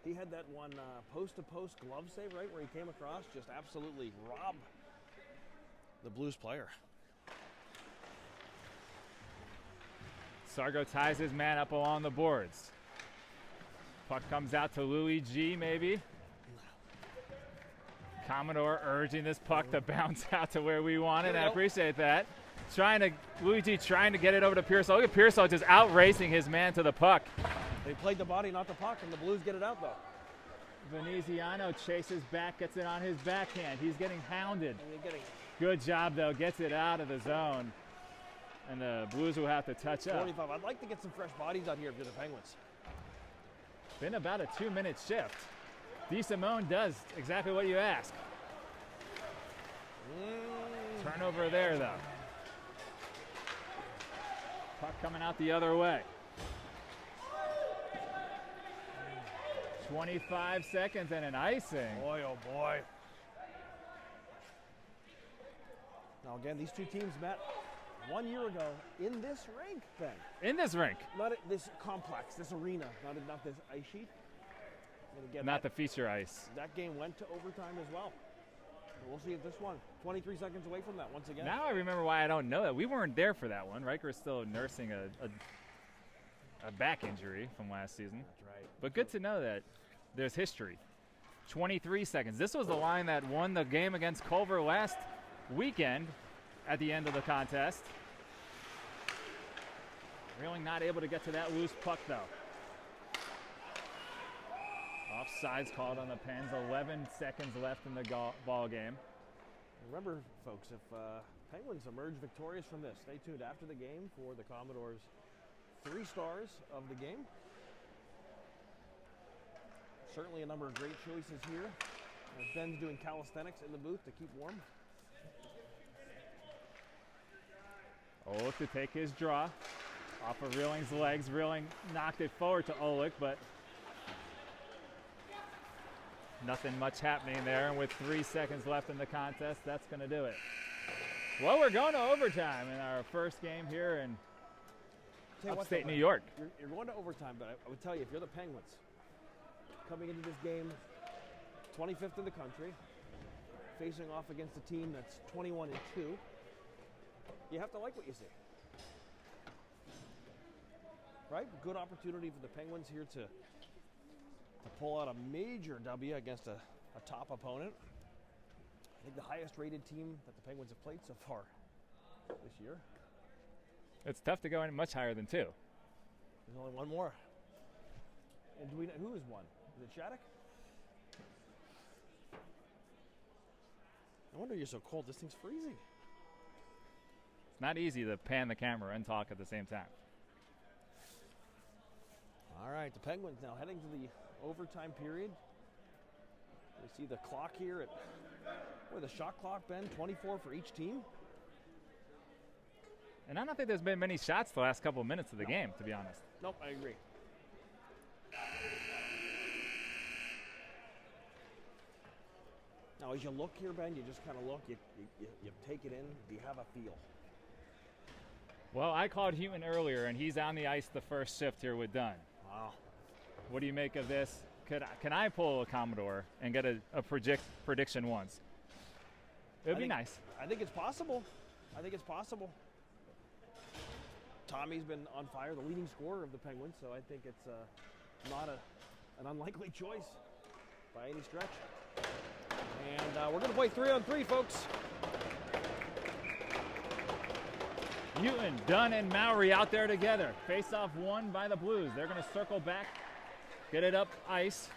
S2: He had that one post-to-post glove save, right, where he came across, just absolutely robbed the Blues player.
S1: Sargo ties his man up along the boards. Puck comes out to Louis G, maybe. Commodore urging this puck to bounce out to where we want it. I appreciate that. Luigi trying to get it over to Pearsall. Look at Pearsall just out-racing his man to the puck.
S2: They played the body, not the puck, and the Blues get it out, though.
S1: Veneziano chases back, gets it on his backhand. He's getting hounded.
S2: And they're getting
S1: Good job, though. Gets it out of the zone. And the Blues will have to touch up.
S2: 45. I'd like to get some fresh bodies out here for the Penguins.
S1: Been about a 2-minute shift. DeSimone does exactly what you ask. Turnover there, though. Puck coming out the other way. 25 seconds and an icing.
S2: Boy, oh boy. Now again, these two teams met 1 year ago in this rink, Ben.
S1: In this rink.
S2: Not at this complex, this arena, not this ice sheet. And again,
S1: Not the feature ice.
S2: that game went to overtime as well. So we'll see if this one, 23 seconds away from that once again.
S1: Now I remember why I don't know that. We weren't there for that one. Riker's still nursing a back injury from last season.
S2: That's right.
S1: But good to know that there's history. 23 seconds. This was the line that won the game against Culver last weekend at the end of the contest. Really not able to get to that loose puck, though. Offsides called on the Pens. 11 seconds left in the ball game.
S2: Remember, folks, if Penguins emerge victorious from this, stay tuned after the game for the Commodores' 3 stars of the game. Certainly a number of great choices here. Ben's doing calisthenics in the booth to keep warm.
S1: Olich to take his draw off of Reeling's legs. Reeling knocked it forward to Olich, but nothing much happening there. And with 3 seconds left in the contest, that's going to do it. Well, we're going to overtime in our first game here in upstate New York.
S2: You're going to overtime, but I would tell you, if you're the Penguins, coming into this game 25th in the country, facing off against a team that's 21-2, you have to like what you see. Right? Good opportunity for the Penguins here to pull out a major W against a top opponent. I think the highest rated team that the Penguins have played so far this year.
S1: It's tough to go in much higher than 2.
S2: There's only one more. And do we know who is one? Is it Shattuck? No wonder you're so cold. This thing's freezing.
S1: It's not easy to pan the camera and talk at the same time.
S2: All right, the Penguins now heading to the overtime period. We see the clock here at the shot clock, Ben, 24 for each team.
S1: And I don't think there's been many shots the last couple of minutes of the game, to be honest.
S2: Nope, I agree. Now, as you look here, Ben, you just kind of look, you take it in. Do you have a feel?
S1: Well, I called Houghton earlier, and he's on the ice the first shift here with Dunn.
S2: Wow.
S1: What do you make of this? Can I pull a Commodore and get a prediction once? It would be nice.
S2: I think it's possible. Tommy's been on fire, the leading scorer of the Penguins, so I think it's not an unlikely choice by any stretch. And we're going to play 3-on-3, folks.
S1: Houghton, Dunn, and Mowry out there together. Face-off won by the Blues. They're going to circle back, get it up ice.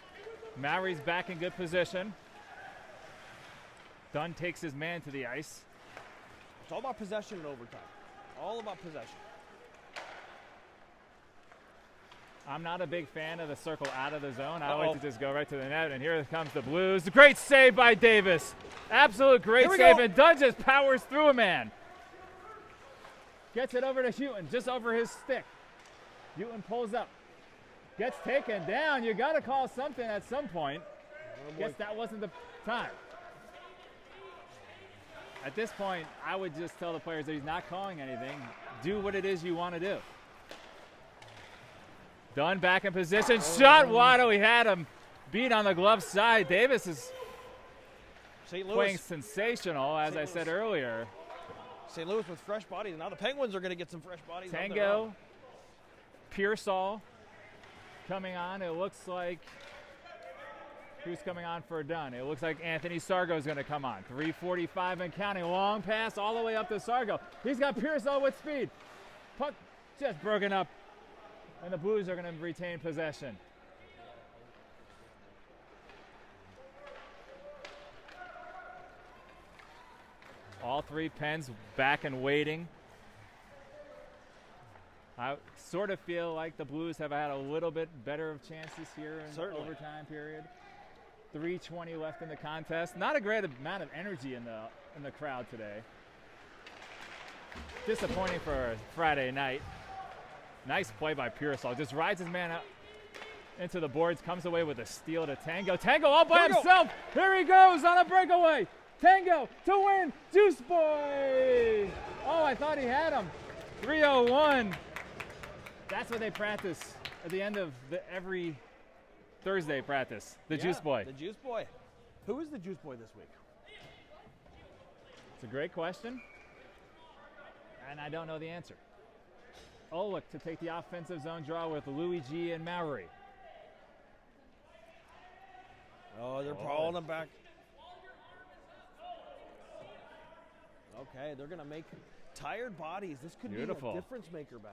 S1: Mowry's back in good position. Dunn takes his man to the ice.
S2: It's all about possession in overtime. All about possession.
S1: I'm not a big fan of the circle out of the zone. I like to just go right to the net, and here comes the Blues. Great save by Davis. Absolute great save, and Dunn just powers through a man. Gets it over to Houghton, just over his stick. Houghton pulls up. Gets taken down. You got to call something at some point. Guess that wasn't the time. At this point, I would just tell the players that he's not calling anything. Do what it is you want to do. Dunn back in position. Shot wide. He had him beat on the glove side. Davis is playing sensational, as I said earlier.
S2: St. Louis with fresh bodies, and now the Penguins are going to get some fresh bodies.
S1: Tango, Pearsall coming on. It looks like who's coming on for Dunn? It looks like Anthony Sargo is going to come on. 3:45 and counting. Long pass all the way up to Sargo. He's got Pearsall with speed. Puck just broken up, and the Blues are going to retain possession. All 3 Pens back and waiting. I sort of feel like the Blues have had a little bit better of chances here in the overtime period. 3:20 left in the contest. Not a great amount of energy in the crowd today. Disappointing for Friday night. Nice play by Pearsall. Just rides his man up into the boards, comes away with a steal to Tango. Tango all by himself. Here he goes on a breakaway. Tango to win. Juice Boy. Oh, I thought he had him. 3:01. That's what they practice at the end of every Thursday practice. The Juice Boy.
S2: The Juice Boy. Who is the Juice Boy this week?
S1: It's a great question, and I don't know the answer. Olick to take the offensive zone draw with Louis G and Mowry.
S2: Oh, they're pulling him back. Okay, they're going to make tired bodies. This could be a difference maker, Ben.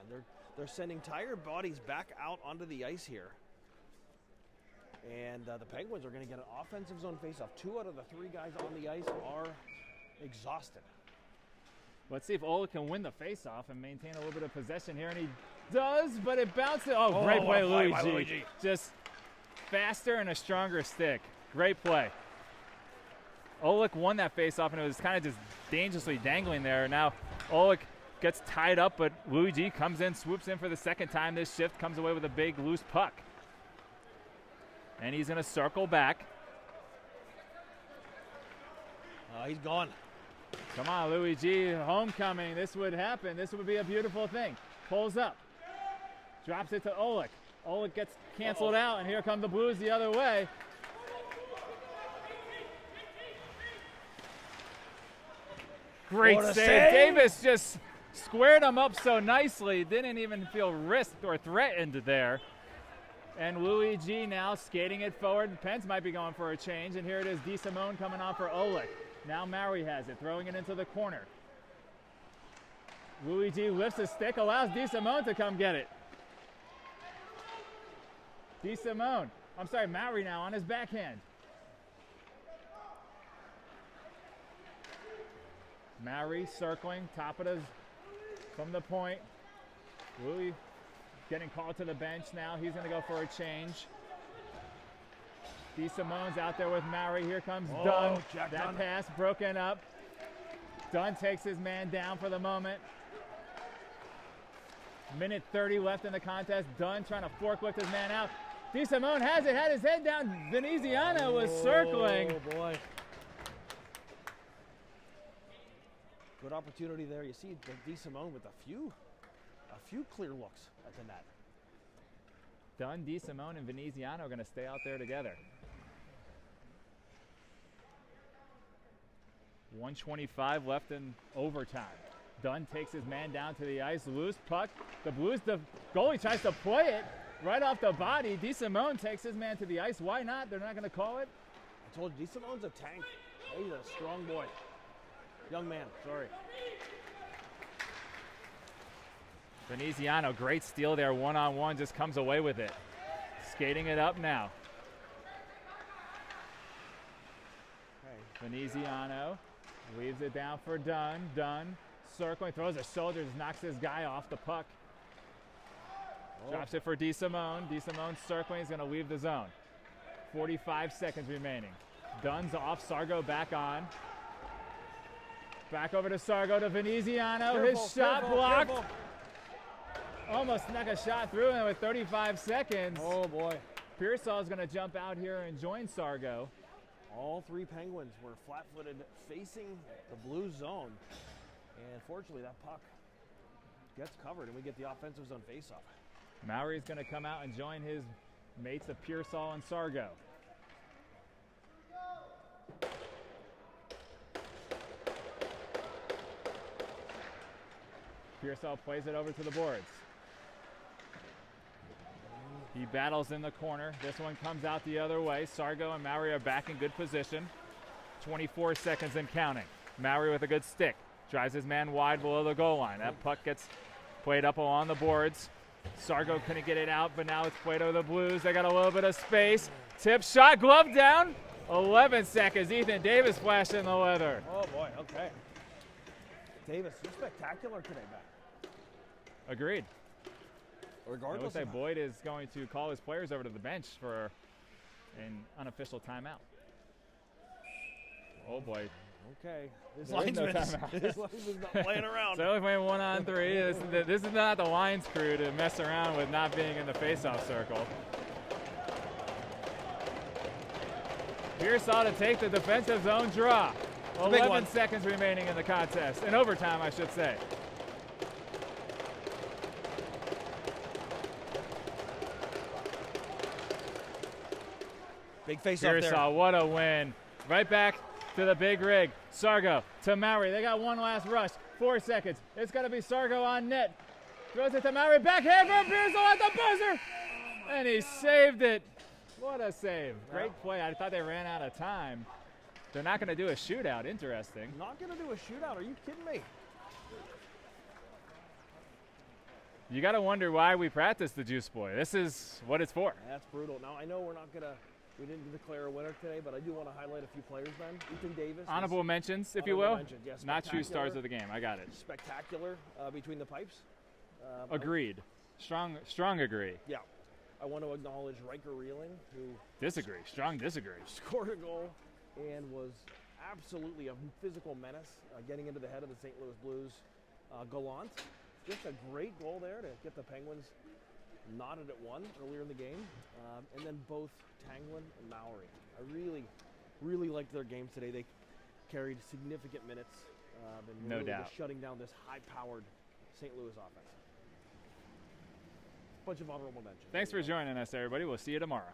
S2: They're sending tired bodies back out onto the ice here. And the Penguins are going to get an offensive zone faceoff. 2 out of the 3 guys on the ice are exhausted.
S1: Let's see if Olick can win the faceoff and maintain a little bit of possession here. And he does, but it bounces. Oh, great play, Louis G. Just faster and a stronger stick. Great play. Olick won that faceoff, and it was kind of just dangerously dangling there. Now Olick gets tied up, but Louis G comes in, swoops in for the second time this shift, comes away with a big loose puck. And he's going to circle back.
S2: He's gone.
S1: Come on, Louis G. Homecoming. This would happen. This would be a beautiful thing. Pulls up. Drops it to Olick. Olick gets canceled out, and here come the Blues the other way. Great save. Davis just squared him up so nicely. Didn't even feel risked or threatened there. And Louis G now skating it forward. Pence might be going for a change. And here it is, DeSimone coming on for Olick. Now Mowry has it, throwing it into the corner. Louis G lifts his stick, allows DeSimone to come get it. Mowry now on his backhand. Mowry circling, top of from the point. Louis getting called to the bench now. He's going to go for a change. DeSimone's out there with Mowry. Here comes Dunn. That pass broken up. Dunn takes his man down for the moment. Minute 30 left in the contest. Dunn trying to forklift his man out. DeSimone has it, had his head down. Veneziano was circling.
S2: Oh, boy. Good opportunity there. You see DeSimone with a few clear looks at the net.
S1: Dunn, DeSimone, and Veneziano are going to stay out there together. 1:25 left in overtime. Dunn takes his man down to the ice. Loose puck. The Blues, the goalie tries to play it right off the body. DeSimone takes his man to the ice. Why not? They're not going to call it.
S2: I told you, DeSimone's a tank. He's a strong boy. Young man, sorry.
S1: Veneziano, great steal there, one-on-one, just comes away with it. Skating it up now. Okay. Veneziano leaves it down for Dunn. Dunn circling, throws a shoulder, just knocks this guy off the puck. Drops it for DeSimone. DeSimone circling, he's going to leave the zone. 45 seconds remaining. Dunn's off, Sargo back on. Back over to Sargo, to Veneziano. His shot blocked. Careful. Almost snuck a shot through, and with 35 seconds.
S2: Oh, boy.
S1: Pearsall is going to jump out here and join Sargo.
S2: All 3 Penguins were flat-footed facing the blue zone. And fortunately, that puck gets covered, and we get the offensive zone faceoff.
S1: Mowry's going to come out and join his mates of Pearsall and Sargo. Pearsall plays it over to the boards. He battles in the corner. This one comes out the other way. Sargo and Mowry are back in good position. 24 seconds and counting. Mowry with a good stick. Drives his man wide below the goal line. That puck gets played up along the boards. Sargo couldn't get it out, but now it's played over the Blues. They got a little bit of space. Tip shot, glove down. 11 seconds. Ethan Davis flashed in the leather.
S2: Oh, boy, okay. Davis, you're spectacular today, man.
S1: Agreed.
S2: Regardless,
S1: it looks like Boyd is going to call his players over to the bench for an unofficial timeout. Oh boy,
S2: Okay. This
S1: There is no
S2: linesman's
S1: timeout.
S2: this linesman's not playing around.
S1: So they're only playing 1-on-3. This is not the Lions crew to mess around with not being in the face-off circle. Pearsall to take the defensive zone draw.
S2: a big
S1: 11
S2: one.
S1: seconds remaining in the contest. In overtime, I should say.
S2: Big face up there.
S1: Pearsall, what a win. Right back to the big rig. Sargo to Maury. They got one last rush. 4 seconds. It's got to be Sargo on net. Throws it to Maury. Backhand for Pearsall at the buzzer. And he saved it. What a save. Great play. I thought they ran out of time. They're not going to do a shootout. Interesting.
S2: Not going to do a shootout. Are you kidding me?
S1: You got to wonder why we practice the Juice Boy. This is what it's for.
S2: That's brutal. Now, I know we didn't declare a winner today, but I do want to highlight a few players then. Ethan Davis.
S1: Honorable mentions, if you
S2: Honorable
S1: will.
S2: mentions, yes,
S1: Not true stars
S2: spectacular.
S1: of the game. I got it.
S2: Spectacular between the pipes.
S1: Agreed. Strong agree.
S2: Yeah. I want to acknowledge Riker Reeling, who
S1: Disagree. Strong disagree.
S2: scored a goal and was absolutely a physical menace, getting into the head of the St. Louis Blues. Gallant, just a great goal there to get the Penguins knotted at 1 earlier in the game. And then both Tanglin and Maury. I really liked their games today. They carried significant minutes and
S1: No
S2: really
S1: doubt.
S2: just shutting down this high-powered St. Louis offense. Bunch of honorable mentions.
S1: Thanks for joining us, everybody. We'll see you tomorrow.